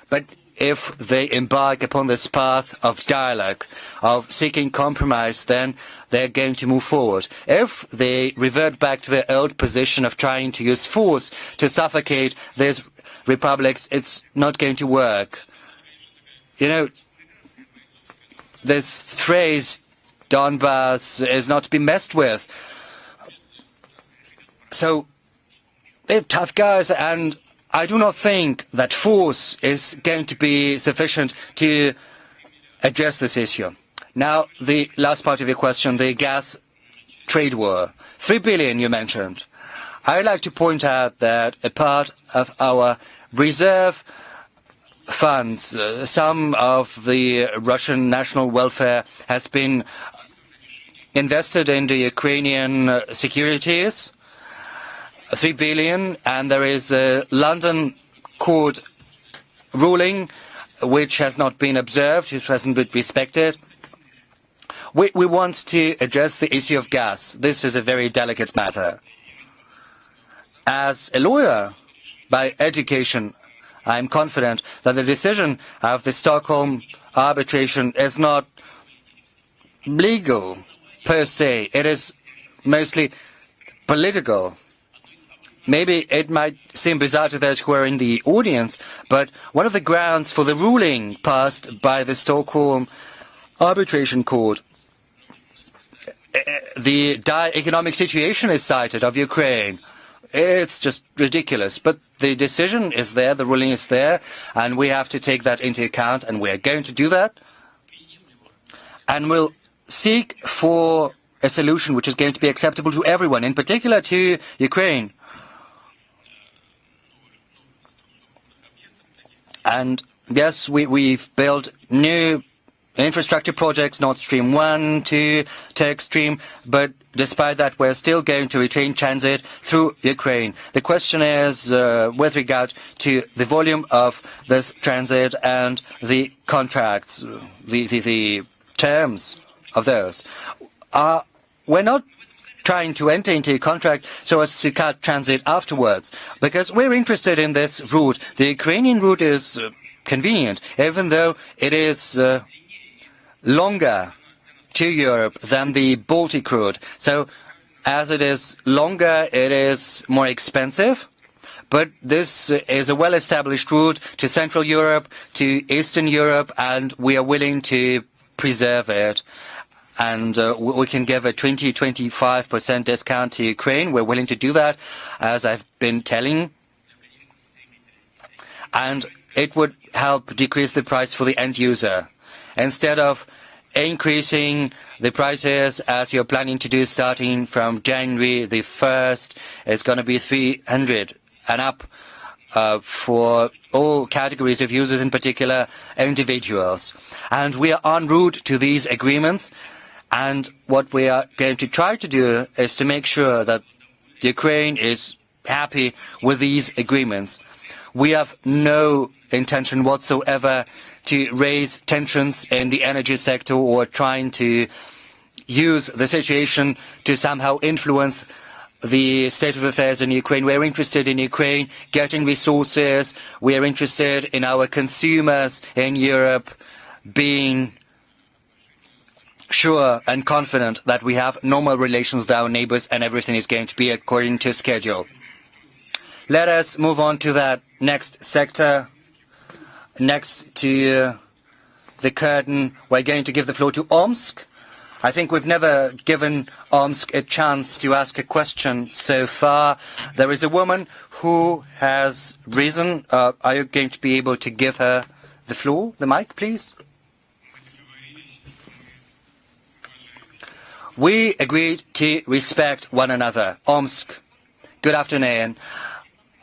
But if they embark upon this path of dialogue, of seeking compromise, then they're going to move forward. If they revert back to their old position of trying to use force to suffocate these republics, it's not going to work. You know, this phrase, Donbass, is not to be messed with. So, they're tough guys, and I do not think that force is going to be sufficient to address this issue. Now, the last part of your question, the gas trade war. 3 billion you mentioned. I'd like to point out that a part of our reserve funds, some of the Russian national welfare has been invested into Ukrainian securities, 3 billion, and there is a London court ruling which has not been observed, which hasn't been respected. We want to address the issue of gas. This is a very delicate matter. As a lawyer by education, I'm confident that the decision of the Stockholm arbitration is not legal per se. It is mostly political. Maybe it might seem bizarre to those who are in the audience, but one of the grounds for the ruling passed by the Stockholm Arbitration Court, the dire economic situation is cited of Ukraine. It's just ridiculous. But the decision is there, the ruling is there, and we have to take that into account, and we are going to do that. And we'll seek for a solution which is going to be acceptable to everyone, in particular to Ukraine. And yes, we've built new infrastructure projects, Nord Stream 1, 2, Turk Stream, but despite that, we're still going to retain transit through Ukraine. The question is, with regard to the volume of this transit and the contracts, the terms of those. We're not trying to enter into a contract so as to cut transit afterwards, because we're interested in this route. The Ukrainian route is convenient, even though it is longer to Europe than the Baltic route. So, as it is longer, it is more expensive. But this is a well-established route to Central Europe, to Eastern Europe, and we are willing to preserve it. and we can give a 20-25% discount to Ukraine. We're willing to do that, as I've been telling. And it would help decrease the price for the end user. Instead of increasing the prices as you're planning to do starting from January the 1st, it's going to be 300 and up for all categories of users, in particular individuals. And we are en route to these agreements. And what we are going to try to do is to make sure that Ukraine is happy with these agreements. We have no intention whatsoever to raise tensions in the energy sector or trying to use the situation to somehow influence the state of affairs in Ukraine. We're interested in Ukraine getting resources. We are interested in our consumers in Europe being sure and confident that we have normal relations with our neighbors and everything is going to be according to schedule. Let us move on to that next sector. Next to the curtain, we're going to give the floor to Omsk. I think we've never given Omsk a chance to ask a question so far. There is a woman who has risen. Are you going to be able to give her the floor, the mic, please? We agreed to respect one another. Omsk, good afternoon.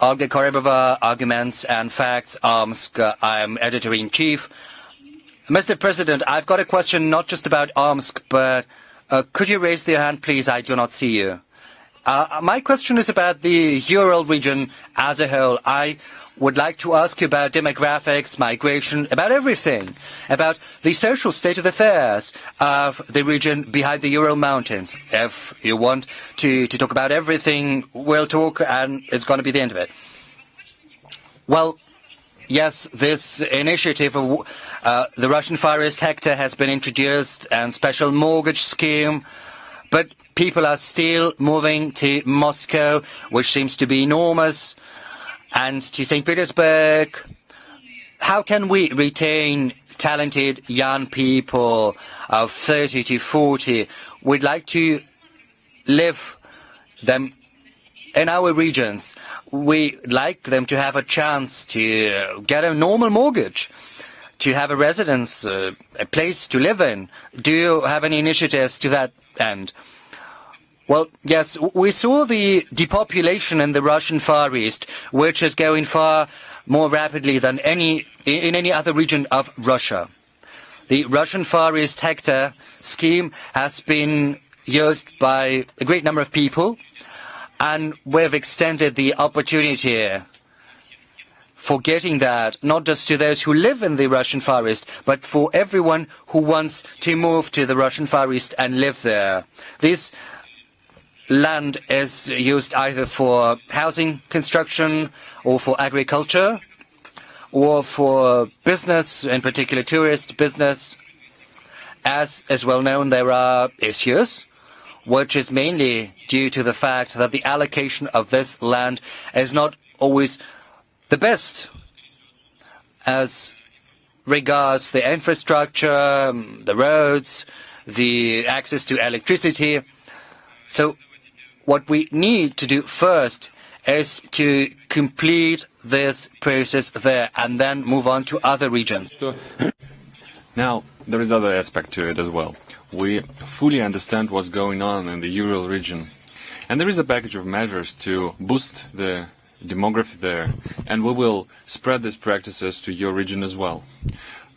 Olga Korybova, Arguments and Facts, Omsk. I'm editor-in-chief. Mr. President, I've got a question not just about Omsk, but could you raise your hand, please? I do not see you. My question is about the Ural region as a whole. I would like to ask you about demographics, migration, about everything, about the social state of affairs of the region behind the Ural Mountains. If you want to talk about everything, we'll talk, and it's going to be the end of it. Well, yes, this initiative of the Russian Far East Hector has been introduced, and special mortgage scheme, but people are still moving to Moscow, which seems to be enormous, and to St. Petersburg. How can we retain talented young people of 30 to 40? We'd like to live them in our regions. We'd like them to have a chance to get a normal mortgage, to have a residence, a place to live in. Do you have any initiatives to that end? Well, yes, we saw the depopulation in the Russian Far East, which is going far more rapidly than in any other region of Russia. The Russian Far East Hector scheme has been used by a great number of people, and we've extended the opportunity for getting that, not just to those who live in the Russian Far East, but for everyone who wants to move to the Russian Far East and live there. This land is used either for housing construction or for agriculture or for business, in particular tourist business. As is well known, there are issues, which is mainly due to the fact that the allocation of this land is not always the best as regards the infrastructure, the roads, the access to electricity. So what we need to do first is to complete this process there and then move on to other regions.
Now, there is other aspect to it as well. We fully understand what's going on in the Ural region. And there is a package of measures to boost the demography there. And we will spread these practices to your region as well.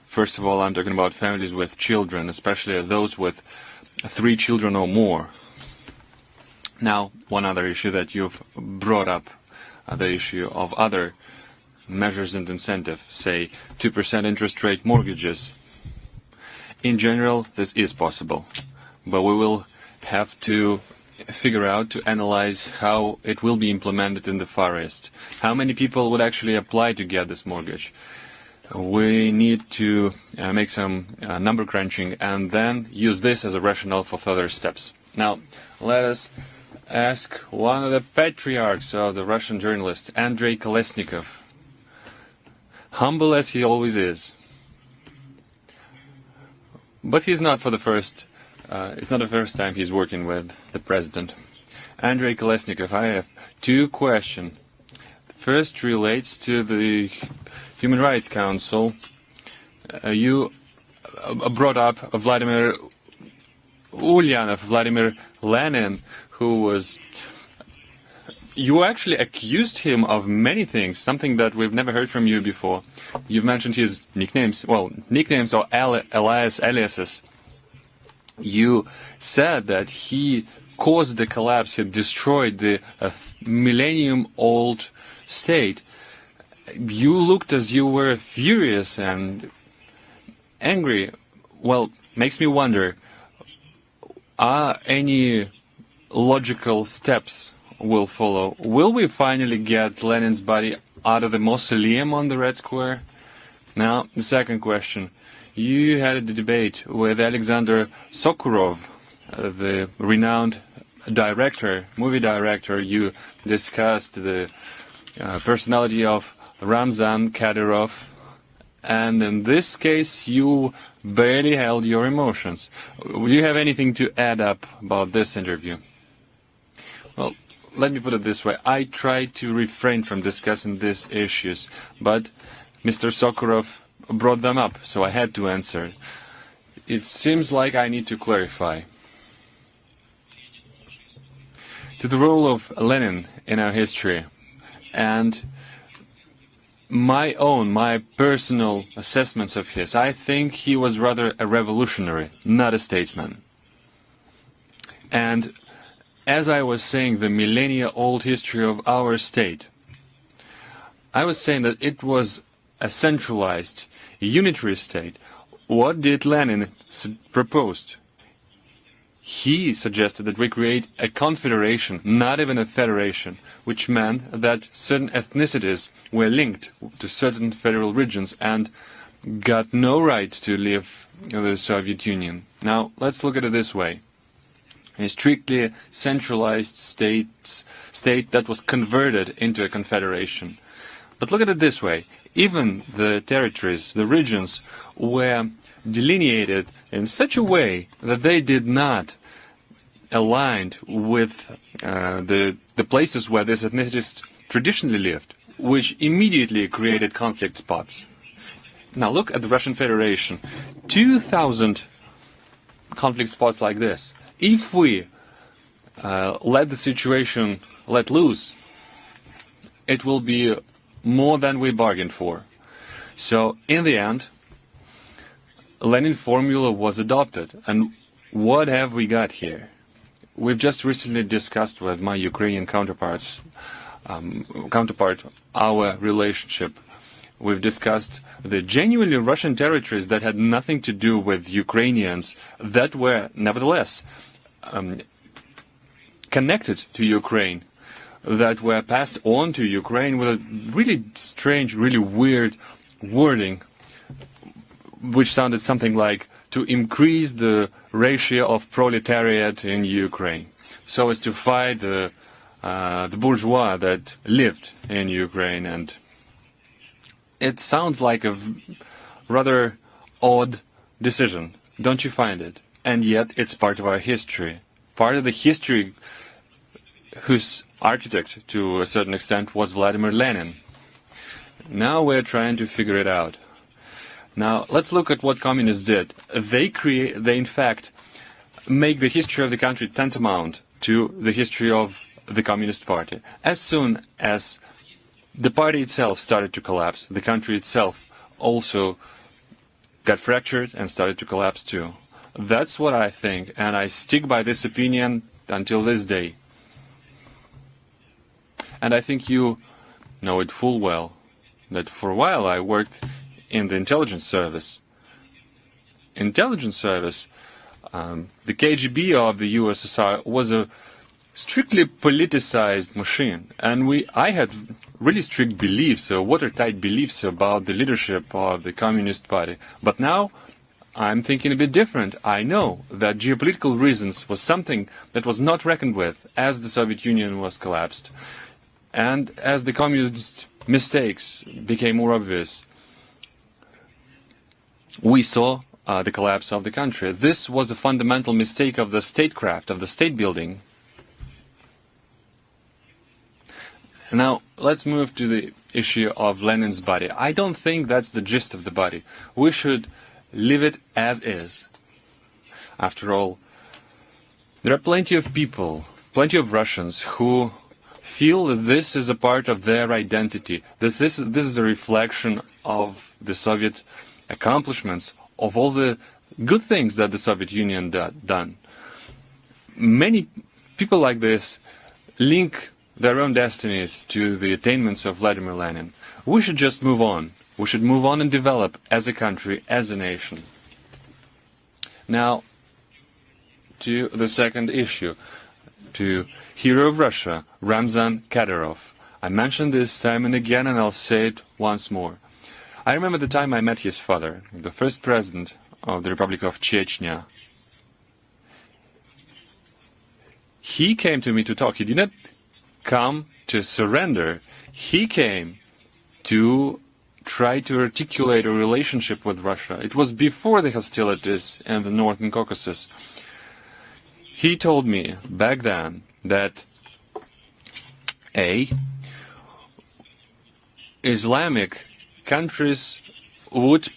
First of all, I'm talking about families with children, especially those with 3 children or more. Now, one other issue that you've brought up, the issue of other measures and incentive, say 2% interest rate mortgages. In general, this is possible, but we will have to figure out, to analyze how it will be implemented in the Far East. How many people would actually apply to get this mortgage? We need to make some number crunching and then use this as a rationale for further steps. Now, let us ask one of the patriarchs of the Russian journalist, Andrei Kolesnikov, humble as he always is. But he's not for the first It's not the first time he's working with the president. Andrei Kolesnikov, I have two questions. The first relates to the Human Rights Council. You brought up Vladimir Ulyanov, Vladimir Lenin, who was... You actually accused him of many things, something that we've never heard from you before. You've mentioned his nicknames, well, nicknames or aliases. You said that he caused the collapse, he destroyed the millennium-old state. You looked as you were furious and angry. Well, makes me wonder, are any logical steps will follow? Will we finally get Lenin's body out of the mausoleum on the Red Square? Now, the second question. You had a debate with Alexander Sokurov, the renowned director, movie director. You discussed the personality of Ramzan Kadyrov, and in this case you barely held your emotions. Do you have anything to add up about this interview? Well, let me put it this way. I tried to refrain from discussing these issues, but Mr. Sokurov brought them up, so I had to answer. It seems like I need to clarify. To the role of Lenin in our history, and my personal assessments of his, I think he was rather a revolutionary, not a statesman. And as I was saying, the millennia-old history of our state, I was saying that it was a centralized, unitary state. What did Lenin propose? He suggested that we create a confederation, not even a federation, which meant that certain ethnicities were linked to certain federal regions and got no right to leave the Soviet Union. Now, let's look at it this way. A strictly centralized state that was converted into a confederation. But look at it this way. Even the territories, the regions, were delineated in such a way that they did not align with the places where these ethnicities traditionally lived, which immediately created conflict spots. Now look at the Russian Federation. 2,000 conflict spots like this. If we let the situation let loose, it will be more than we bargained for. So, in the end, Lenin formula was adopted. And what have we got here? We've just recently discussed with my Ukrainian counterpart our relationship. We've discussed the genuinely Russian territories that had nothing to do with Ukrainians that were, nevertheless, connected to Ukraine, that were passed on to Ukraine with a really strange, really weird wording, which sounded something like to increase the ratio of proletariat in Ukraine, so as to fight the bourgeois that lived in Ukraine. And it sounds like a rather odd decision, don't you find it? And yet it's part of our history, part of the history whose architect, to a certain extent, was Vladimir Lenin. Now we're trying to figure it out. Now let's look at what communists did. They in fact make the history of the country tantamount to the history of the Communist Party. As soon as the party itself started to collapse, the country itself also got fractured and started to collapse too. That's what I think, and I stick by this opinion until this day. And I think you know it full well, that for a while I worked in the intelligence service. The KGB of the USSR was a strictly politicized machine, and I had really strict beliefs, watertight beliefs about the leadership of the Communist Party. But now I'm thinking a bit different. I know that geopolitical reasons was something that was not reckoned with as the Soviet Union was collapsed. And as the communist mistakes became more obvious, we saw the collapse of the country. This was a fundamental mistake of the statecraft, of the state building. Now, let's move to the issue of Lenin's body. I don't think that's the gist of the body. We should leave it as is. After all, there are plenty of people, plenty of Russians who feel that this is a part of their identity. This is a reflection of the Soviet accomplishments, of all the good things that the Soviet Union done. Many people like this link their own destinies to the attainments of Vladimir Lenin. We should just move on. We should move on and develop as a country, as a nation. Now, to the second issue, to hero of Russia, Ramzan Kadyrov. I mentioned this time and again, and I'll say it once more. I remember the time I met his father, the first president of the Republic of Chechnya. He came to me to talk. He did not come to surrender. He came to try to articulate a relationship with Russia. It was before the hostilities in the Northern Caucasus. He told me back then that Islamic countries would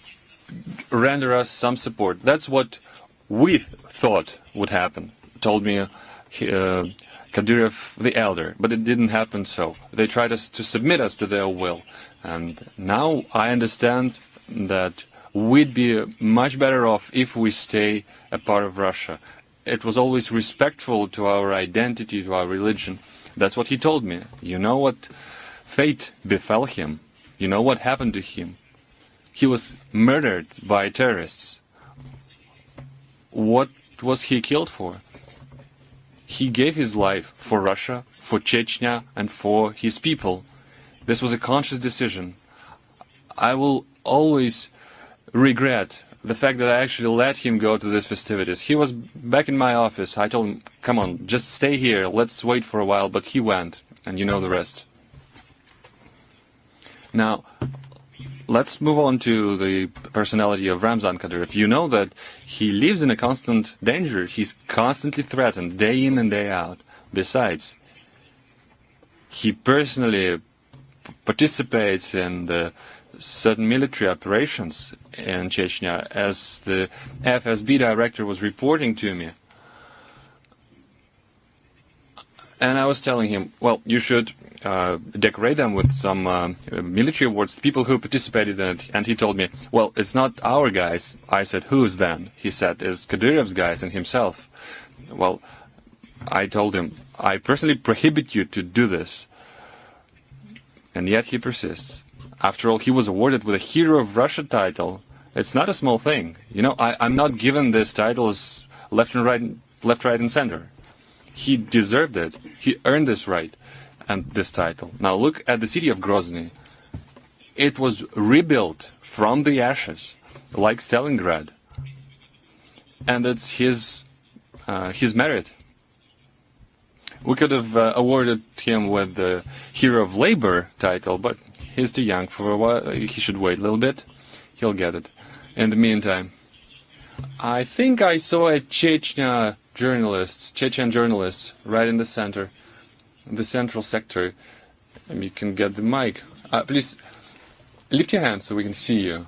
render us some support. That's what we thought would happen, told me Kadyrov the elder, but it didn't happen so. They tried to submit us to their will. And now I understand that we'd be much better off if we stay a part of Russia. It was always respectful to our identity, to our religion. That's what he told me. You know what fate befell him? You know what happened to him? He was murdered by terrorists. What was he killed for? He gave his life for Russia, for Chechnya, and for his people. This was a conscious decision. I will always regret the fact that I actually let him go to these festivities. He was back in my office. I told him, come on, just stay here. Let's wait for a while. But he went, and you know the rest. Now, let's move on to the personality of Ramzan Kadyrov. You know that he lives in a constant danger. He's constantly threatened, day in and day out. Besides, he personally participates in certain military operations in Chechnya, as the FSB director was reporting to me. And I was telling him, well, you should decorate them with some military awards, people who participated in it. And he told me, well, it's not our guys. I said, whose then? He said, it's Kadyrov's guys and himself. Well, I told him, I personally prohibit you to do this. And yet he persists. After all, he was awarded with a Hero of Russia title. It's not a small thing. You know, I'm not given this title as left, right, and center. He deserved it. He earned this right and this title. Now look at the city of Grozny. It was rebuilt from the ashes, like Stalingrad. And it's his merit. We could have awarded him with the Hero of Labor title, but he's too young for a while. He should wait a little bit. He'll get it. In the meantime, I think I saw a Chechen journalist right in the center, the central sector. And you can get the mic. Please lift your hand so we can see you.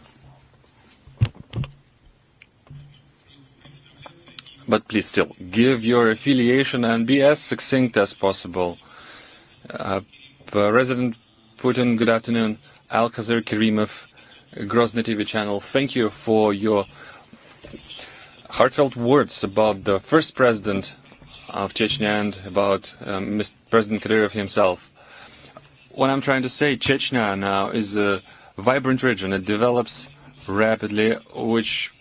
But please still, give your affiliation and be as succinct as possible. President Putin, good afternoon. Alcazar Kerimov, Grozny TV channel. Thank you for your heartfelt words about the first president of Chechnya and about Mr. President Kadyrov himself. What I'm trying to say, Chechnya now is a vibrant region. It develops rapidly, which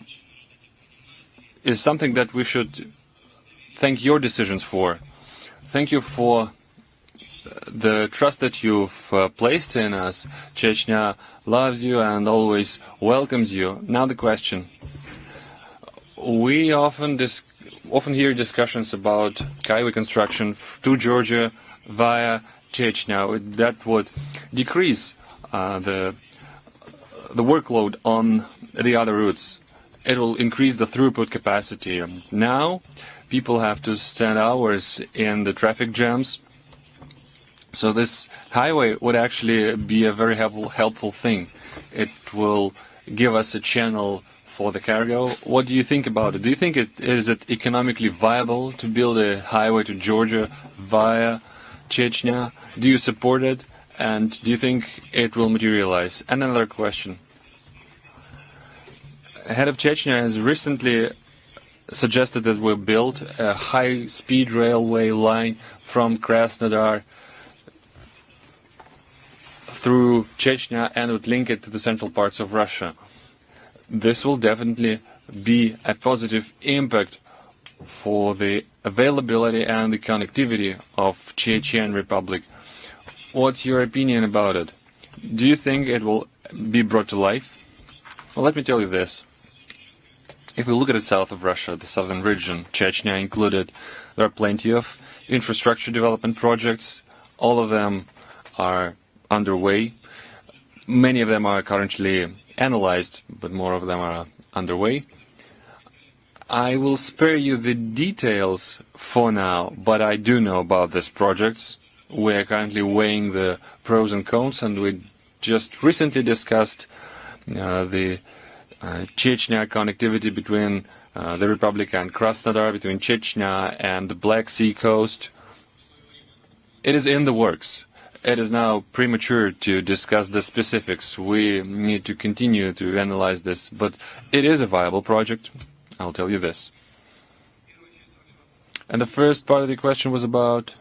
is something that we should thank your decisions for. Thank you for the trust that you've placed in us. Chechnya loves you and always welcomes you. Now the question. We often hear discussions about highway construction to Georgia via Chechnya. That would decrease the workload on the other routes. it will increase the throughput capacity. Now, people have to stand hours in the traffic jams. So this highway would actually be a very helpful thing. It will give us a channel for the cargo. What do you think about it? Do you think is it economically viable to build a highway to Georgia via Chechnya? Do you support it? And do you think it will materialize? Another question. Head of Chechnya has recently suggested that we build a high-speed railway line from Krasnodar through Chechnya and would link it to the central parts of Russia. This will definitely be a positive impact for the availability and the connectivity of Chechen Republic. What's your opinion about it? Do you think it will be brought to life? Well, let me tell you this. If we look at the south of Russia, the southern region, Chechnya included, there are plenty of infrastructure development projects. All of them are underway. Many of them are currently analyzed, but more of them are underway. I will spare you the details for now, but I do know about these projects. We are currently weighing the pros and cons, and we just recently discussed the Chechnya connectivity between the Republic and Krasnodar, between Chechnya and the Black Sea coast. It is in the works. It is now premature to discuss the specifics. We need to continue to analyze this, but it is a viable project. I'll tell you this. And the first part of the question was about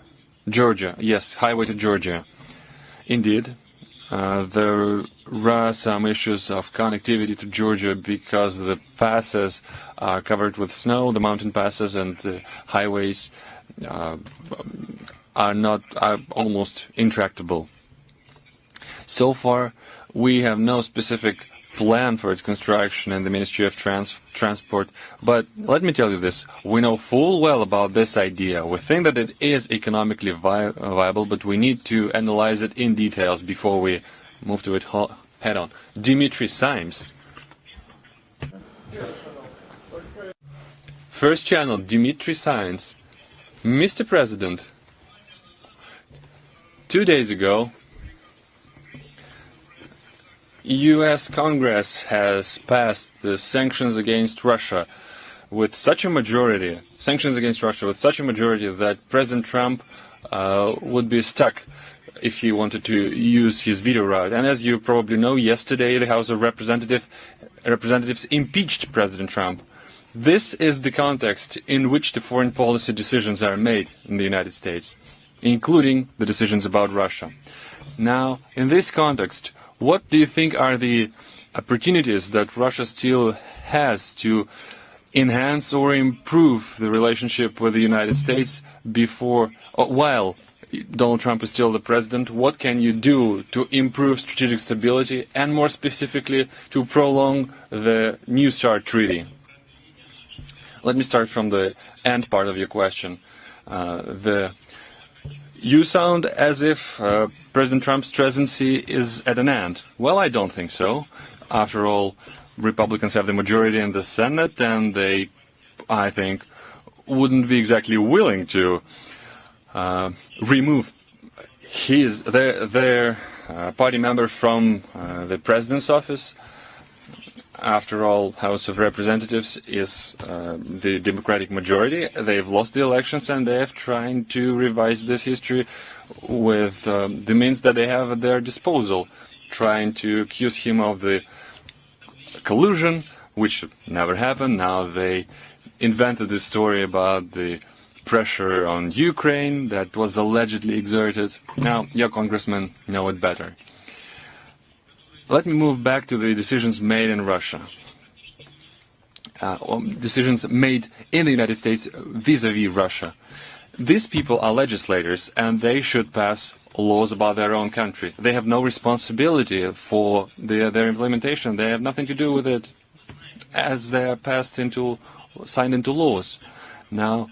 Georgia. Yes, highway to Georgia. Indeed, there are some issues of connectivity to Georgia because the passes are covered with snow, the mountain passes and highways are almost intractable. So far, we have no specific plan for its construction in the Ministry of Transport, but let me tell you this, we know full well about this idea. We think that it is economically viable, but we need to analyze it in details before we move to it head-on. Dmitry Simes. First channel, Dmitry Simes. Mr. President, 2 days ago, U.S. Congress has passed the sanctions against Russia with such a majority, that President Trump would be stuck if he wanted to use his veto right. And as you probably know, yesterday the House of Representatives impeached President Trump. This is the context in which the foreign policy decisions are made in the United States, including the decisions about Russia. Now, in this context, what do you think are the opportunities that Russia still has to enhance or improve the relationship with the United States while Donald Trump is still the president? What can you do to improve strategic stability and, more specifically, to prolong the New START treaty? Let me start from the end part of your question. You sound as if President Trump's presidency is at an end. Well, I don't think so. After all, Republicans have the majority in the Senate, and they, I think, wouldn't be exactly willing to remove their party member from the president's office. After all, House of Representatives is the Democratic majority. They've lost the elections, and they have trying to revise this history with the means that they have at their disposal, trying to accuse him of the collusion, which never happened. Now they invented this story about the pressure on Ukraine that was allegedly exerted. Now, your congressmen know it better. Let me move back to the decisions made in Russia. Decisions made in the United States vis-à-vis Russia. These people are legislators, and they should pass laws about their own country. They have no responsibility for their implementation. They have nothing to do with it as they are signed into laws. Now,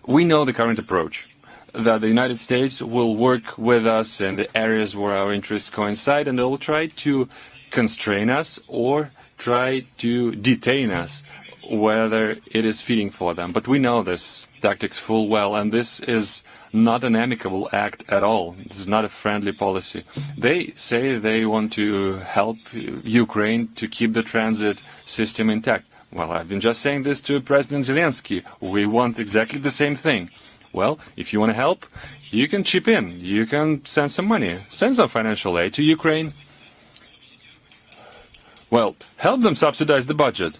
we know the current approach, that the United States will work with us in the areas where our interests coincide, and they will try to constrain us or try to detain us, whether it is fitting for them. But we know this tactics full well, and this is not an amicable act at all. This is not a friendly policy. They say they want to help Ukraine to keep the transit system intact. Well, I've been just saying this to President Zelensky. We want exactly the same thing. Well, if you want to help, you can chip in. You can send some money, send some financial aid to Ukraine. Well, help them subsidize the budget.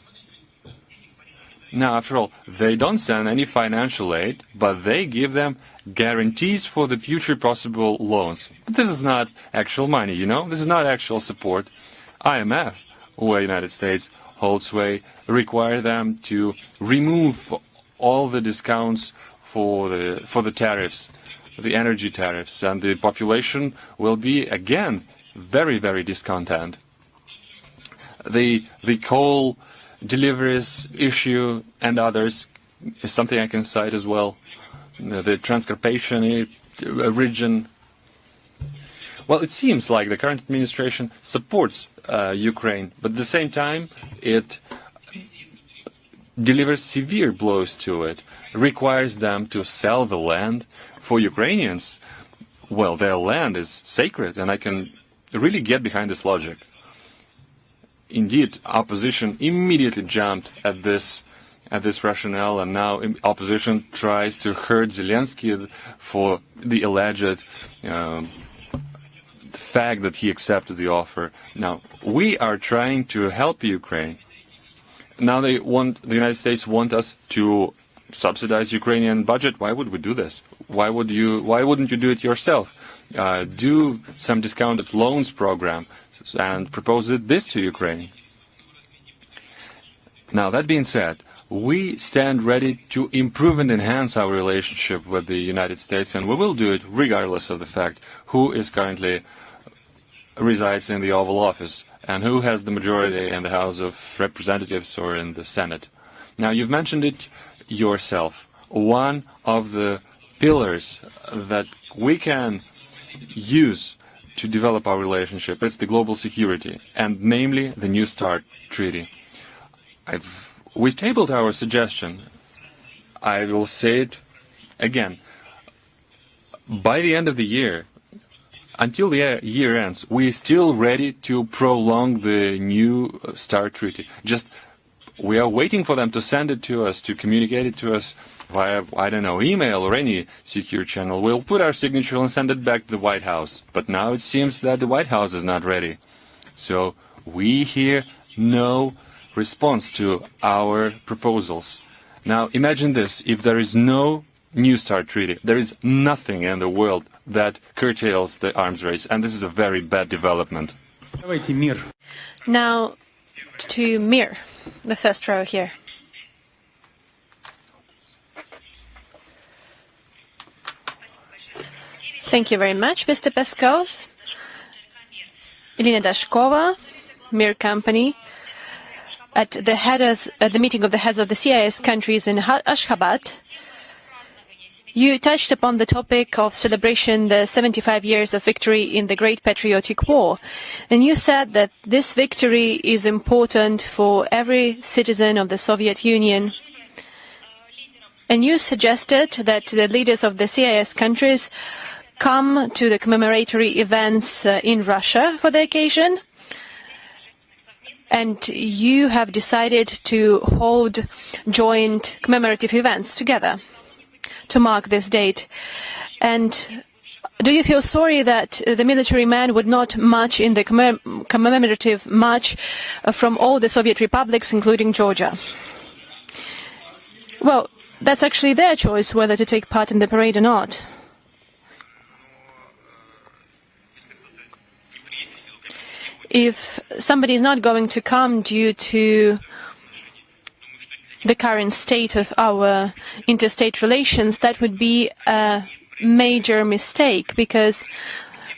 Now, after all, they don't send any financial aid, but they give them guarantees for the future possible loans. But this is not actual money, you know? This is not actual support. IMF, where the United States holds sway, require them to remove all the discounts for the tariffs, the energy tariffs, and the population will be, again, very, very discontent. The coal deliveries issue and others is something I can cite as well. The Transcarpathian region. Well, it seems like the current administration supports Ukraine, but at the same time it delivers severe blows to it, requires them to sell the land. For Ukrainians, well, their land is sacred, and I can really get behind this logic. Indeed, opposition immediately jumped at this rationale, and now opposition tries to hurt Zelensky for the alleged fact that he accepted the offer. Now, we are trying to help Ukraine. Now the United States want us to subsidize Ukrainian budget. Why would we do this? Why wouldn't you do it yourself? Do some discounted loans program and propose this to Ukraine. Now, that being said, we stand ready to improve and enhance our relationship with the United States, and we will do it regardless of the fact who is currently resides in the Oval Office and who has the majority in the House of Representatives or in the Senate. Now, you've mentioned it yourself. One of the pillars that we can use to develop our relationship is the global security, and namely the New START treaty. We've tabled our suggestion. I will say it again. By the end of the year, until the year ends, we're still ready to prolong the New START treaty. Just we are waiting for them to send it to us, to communicate it to us via, I don't know, email or any secure channel. We'll put our signature and send it back to the White House. But now it seems that the White House is not ready. So we hear no response to our proposals. Now imagine this, if there is no New START treaty, there is nothing in the world that curtails the arms race, and this is a very bad development.
Now to Mir, the first row here. Thank you very much, Mr. Peskov. Elena Dashkova, Mir Company. At the meeting of the heads of the CIS countries in Ashgabat, you touched upon the topic of celebration the 75 years of victory in the Great Patriotic War. And you said that this victory is important for every citizen of the Soviet Union. And you suggested that the leaders of the CIS countries come to the commemoratory events in Russia for the occasion. And you have decided to hold joint commemorative events together to mark this date. And do you feel sorry that the military men would not march in the commemorative march from all the Soviet republics, including Georgia? Well, that's actually their choice whether to take part in the parade or not. If somebody is not going to come due to the current state of our interstate relations, that would be a major mistake, because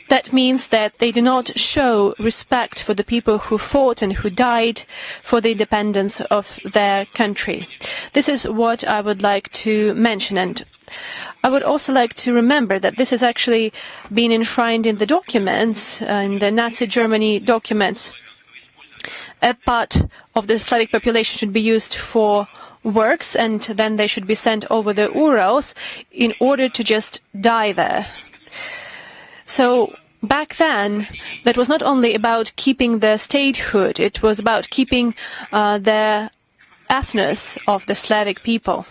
that means that they do not show respect for the people who fought and who died for the independence of their country. This is what I would like to mention, and I would also like to remember that this has actually been enshrined in the documents, in the Nazi Germany documents, a part of the Slavic population should be used for works, and then they should be sent over the Urals in order to just die there. So back then, that was not only about keeping the statehood, it was about keeping the ethnos of the Slavic people.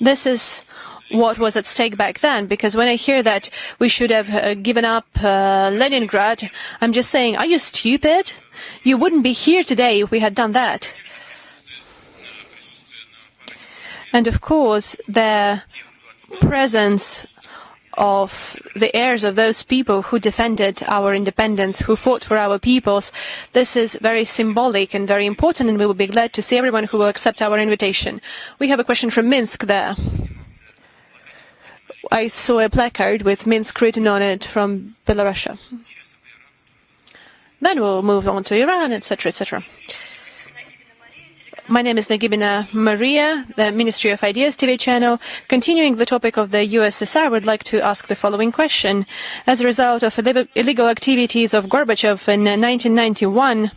This is what was at stake back then, because when I hear that we should have given up Leningrad, I'm just saying, are you stupid? You wouldn't be here today if we had done that. And of course, the presence of the heirs of those people who defended our independence, who fought for our peoples, this is very symbolic and very important, and we will be glad to see everyone who will accept our invitation. We have a question from Minsk there. I saw a placard with Minsk written on it from Belarus. Then we'll move on to Iran, etc., etc. My name is Nagibina Maria, the Ministry of Ideas TV channel. Continuing the topic of the USSR, I would like to ask the following question. As a result of illegal activities of Gorbachev in 1991,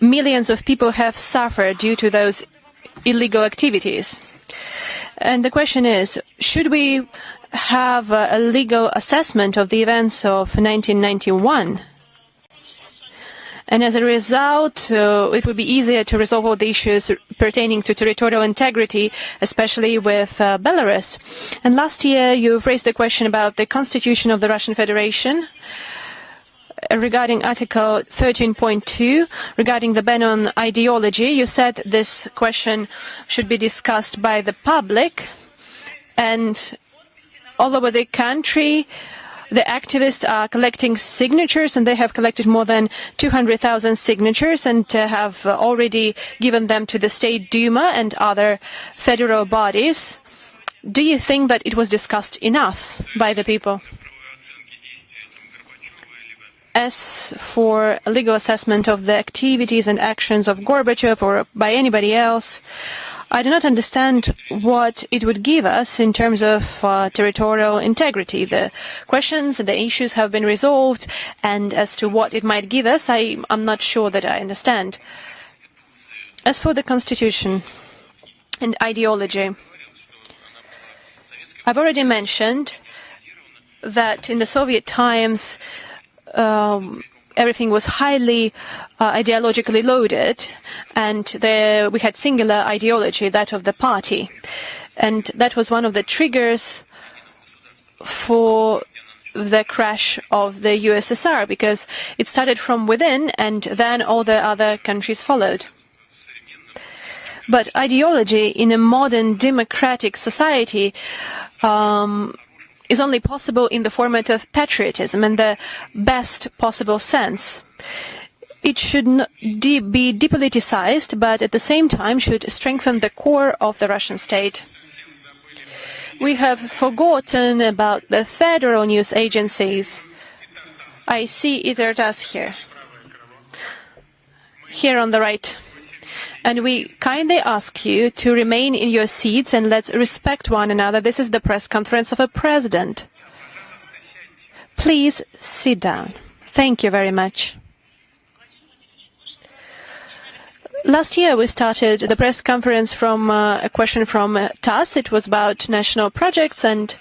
millions of people have suffered due to those illegal activities. And the question is, should we have a legal assessment of the events of 1991? And as a result, it would be easier to resolve all the issues pertaining to territorial integrity, especially with Belarus. And last year, you've raised the question about the constitution of the Russian Federation regarding Article 13.2, regarding the ban on ideology. You said this question should be discussed by the public, and all over the country, the activists are collecting signatures, and they have collected more than 200,000 signatures and have already given them to the State Duma and other federal bodies. Do you think that it was discussed enough by the people? As for a legal assessment of the activities and actions of Gorbachev or by anybody else, I do not understand what it would give us in terms of territorial integrity. The questions and the issues have been resolved, and as to what it might give us, I'm not sure that I understand. As for the constitution and ideology, I've already mentioned that in the Soviet times, everything was highly ideologically loaded, and we had singular ideology, that of the party. And that was one of the triggers for the crash of the USSR, because it started from within, and then all the other countries followed. But ideology in a modern democratic society is only possible in the format of patriotism in the best possible sense. It should not be depoliticized, but at the same time should strengthen the core of the Russian state. We have forgotten about the federal news agencies. I see Idertas here on the right. And we kindly ask you to remain in your seats and let's respect one another. This is the press conference of a president. Please sit down. Thank you very much. Last year we started the press conference from a question from TASS. It was about national projects, and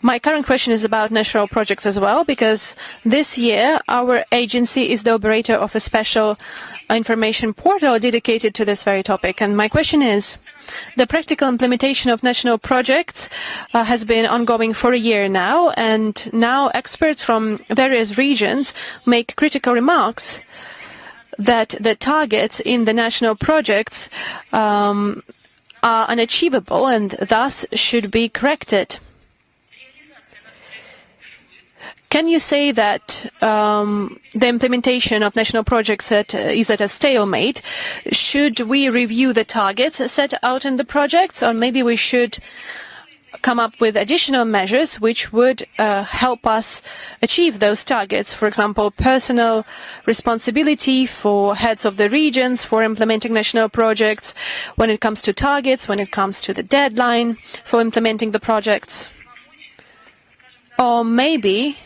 my current question is about national projects as well, because this year our agency is the operator of a special information portal dedicated to this very topic. And my question is, the practical implementation of national projects has been ongoing for a year now, and now experts from various regions make critical remarks that the targets in the national projects are unachievable and thus should be corrected. Can you say that the implementation of national projects is at a stalemate? Should we review the targets set out in the projects, or maybe we should come up with additional measures which would help us achieve those targets? For example, personal responsibility for heads of the regions for implementing national projects when it comes to targets, when it comes to the deadline for implementing the projects. Or maybe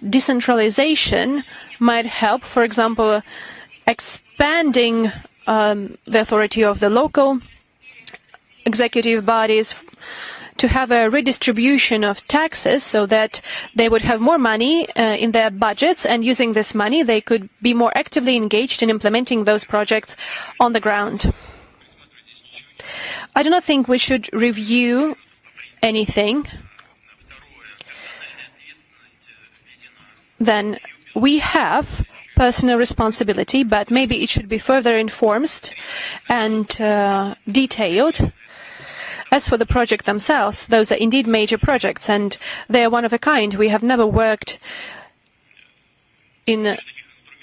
decentralization might help, for example, expanding the authority of the local executive bodies to have a redistribution of taxes so that they would have more money in their budgets, and using this money they could be more actively engaged in implementing those projects on the ground. I do not think we should review anything. Then we have personal responsibility, but maybe it should be further enforced and detailed. As for the project themselves, those are indeed major projects, and they are one of a kind. We have never worked in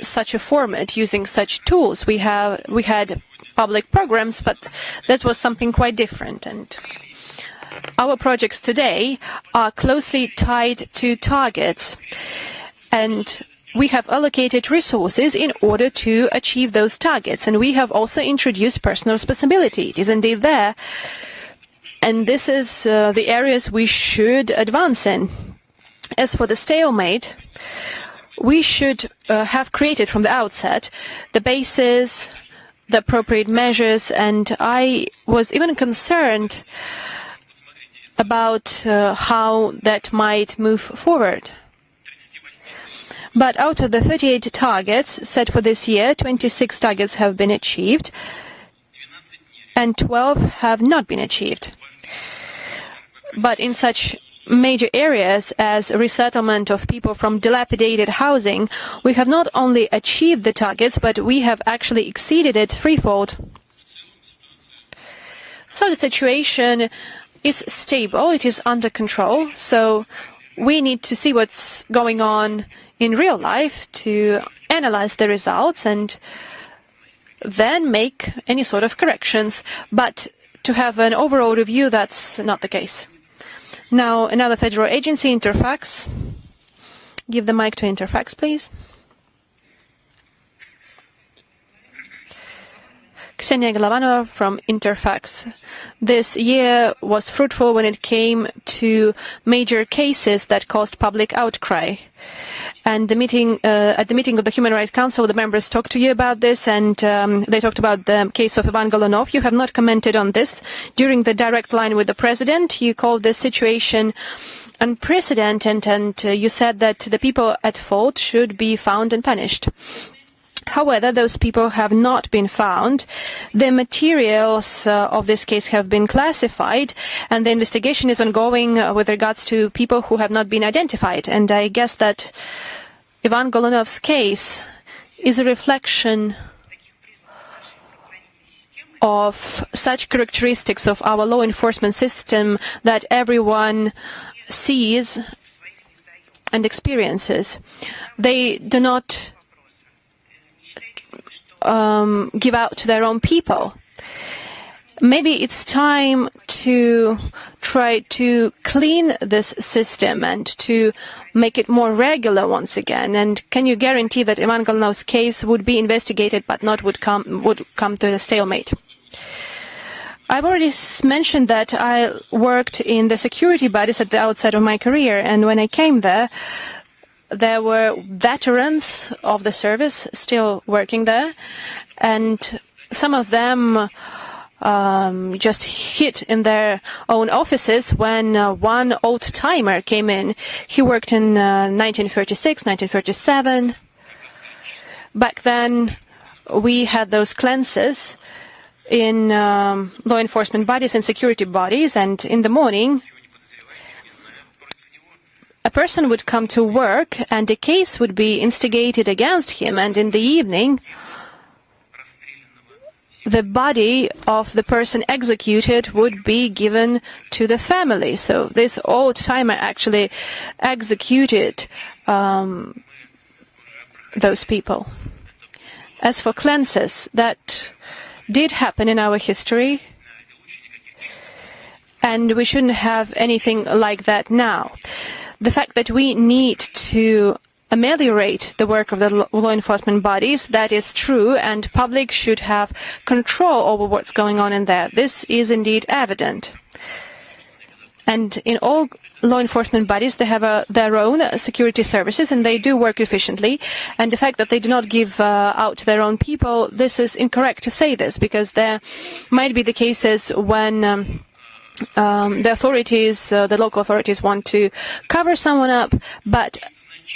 such a format using such tools. We had public programs, but that was something quite different. And our projects today are closely tied to targets, and we have allocated resources in order to achieve those targets. And we have also introduced personal responsibility. It is indeed there. And this is the areas we should advance in. As for the stalemate, we should have created from the outset the basis, the appropriate measures, and I was even concerned about how that might move forward. But out of the 38 targets set for this year, 26 targets have been achieved, and 12 have not been achieved. But in such major areas as resettlement of people from dilapidated housing, we have not only achieved the targets, but we have actually exceeded it threefold. So the situation is stable, it is under control, so we need to see what's going on in real life to analyze the results and then make any sort of corrections. But to have an overall review, that's not the case. Now, another federal agency, Interfax. Give the mic to Interfax, please. Ksenia Glavanova from Interfax. This year was fruitful when it came to major cases that caused public outcry. And at the meeting of the Human Rights Council, the members talked to you about this, and they talked about the case of Ivan Golunov. You have not commented on this. During the direct line with the president, you called this situation unprecedented, and you said that the people at fault should be found and punished. However, those people have not been found. The materials of this case have been classified, and the investigation is ongoing with regards to people who have not been identified. And I guess that Ivan Golunov's case is a reflection of such characteristics of our law enforcement system that everyone sees and experiences. They do not give out to their own people. Maybe it's time to try to clean this system and to make it more regular once again. And can you guarantee that Ivan Golunov's case would be investigated but not would come to a stalemate? I've already mentioned that I worked in the security bodies at the outset of my career, and when I came there were veterans of the service still working there, and some of them just hid in their own offices when one old-timer came in. He worked in 1936, 1937. Back then, we had those cleanses in law enforcement bodies and security bodies, and in the morning, a person would come to work and a case would be instigated against him, and in the evening the body of the person executed would be given to the family. So this old-timer actually executed those people. As for cleanses, that did happen in our history, and we shouldn't have anything like that now. The fact that we need to ameliorate the work of the law enforcement bodies, that is true, and public should have control over what's going on in there. This is indeed evident. And in all law enforcement bodies, they have their own security services, and they do work efficiently. And the fact that they do not give out to their own people, this is incorrect to say this, because there might be the cases when the authorities, the local authorities, want to cover someone up. But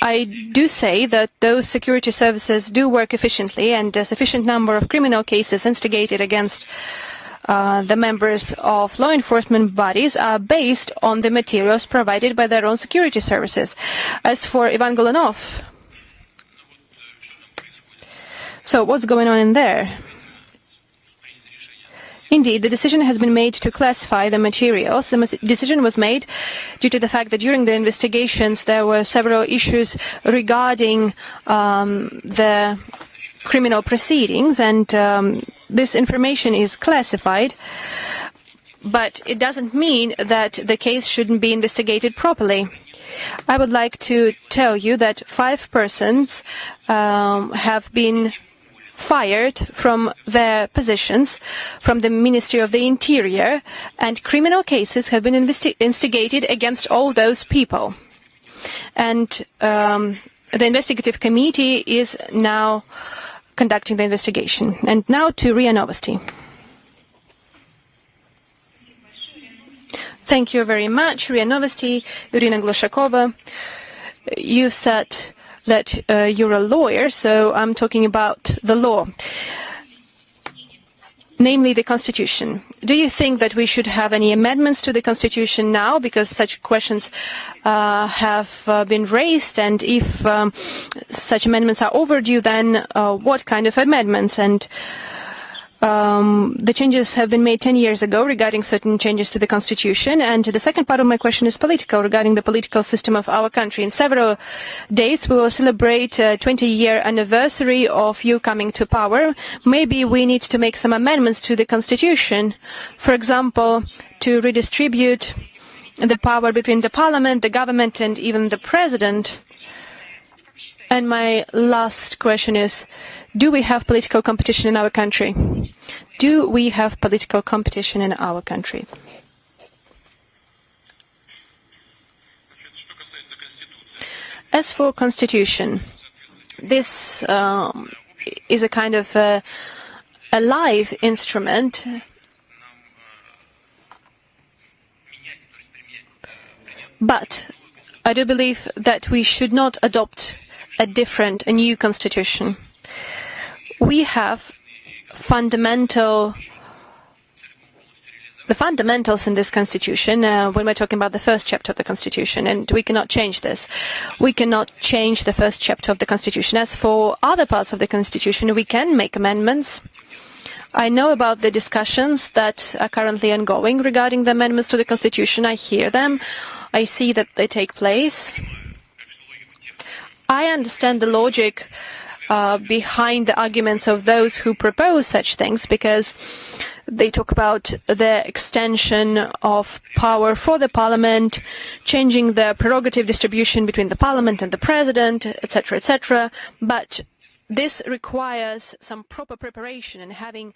I do say that those security services do work efficiently, and a sufficient number of criminal cases instigated against the members of law enforcement bodies are based on the materials provided by their own security services. As for Ivan Golunov, so what's going on in there? Indeed, the decision has been made to classify the materials. The decision was made due to the fact that during the investigations there were several issues regarding the criminal proceedings, and this information is classified, but it doesn't mean that the case shouldn't be investigated properly. I would like to tell you that 5 persons have been fired from their positions from the Ministry of the Interior, and criminal cases have been instigated against all those people. And the investigative committee is now conducting the investigation. And now to RIA Novosti. Thank you very much, RIA Novosti. Irina Glushakova. You said that you're a lawyer, so I'm talking about the law, namely the Constitution. Do you think that we should have any amendments to the Constitution now, because such questions have been raised, and if such amendments are overdue, then what kind of amendments? And the changes have been made 10 years ago regarding certain changes to the Constitution. And the second part of my question is political, regarding the political system of our country. In several days, we will celebrate a 20-year anniversary of you coming to power. Maybe we need to make some amendments to the Constitution, for example, to redistribute the power between the parliament, the government, and even the president. And my last question is, do we have political competition in our country? Do we have political competition in our country? As for Constitution, this is a kind of a live instrument. But I do believe that we should not adopt a new constitution. We have the fundamentals in this constitution when we're talking about the first chapter of the constitution, and we cannot change this. We cannot change the first chapter of the constitution. As for other parts of the constitution, we can make amendments. I know about the discussions that are currently ongoing regarding the amendments to the constitution. I hear them. I see that they take place. I understand the logic behind the arguments of those who propose such things, because they talk about the extension of power for the parliament, changing the prerogative distribution between the parliament and the president, etc., etc. But this requires some proper preparation and having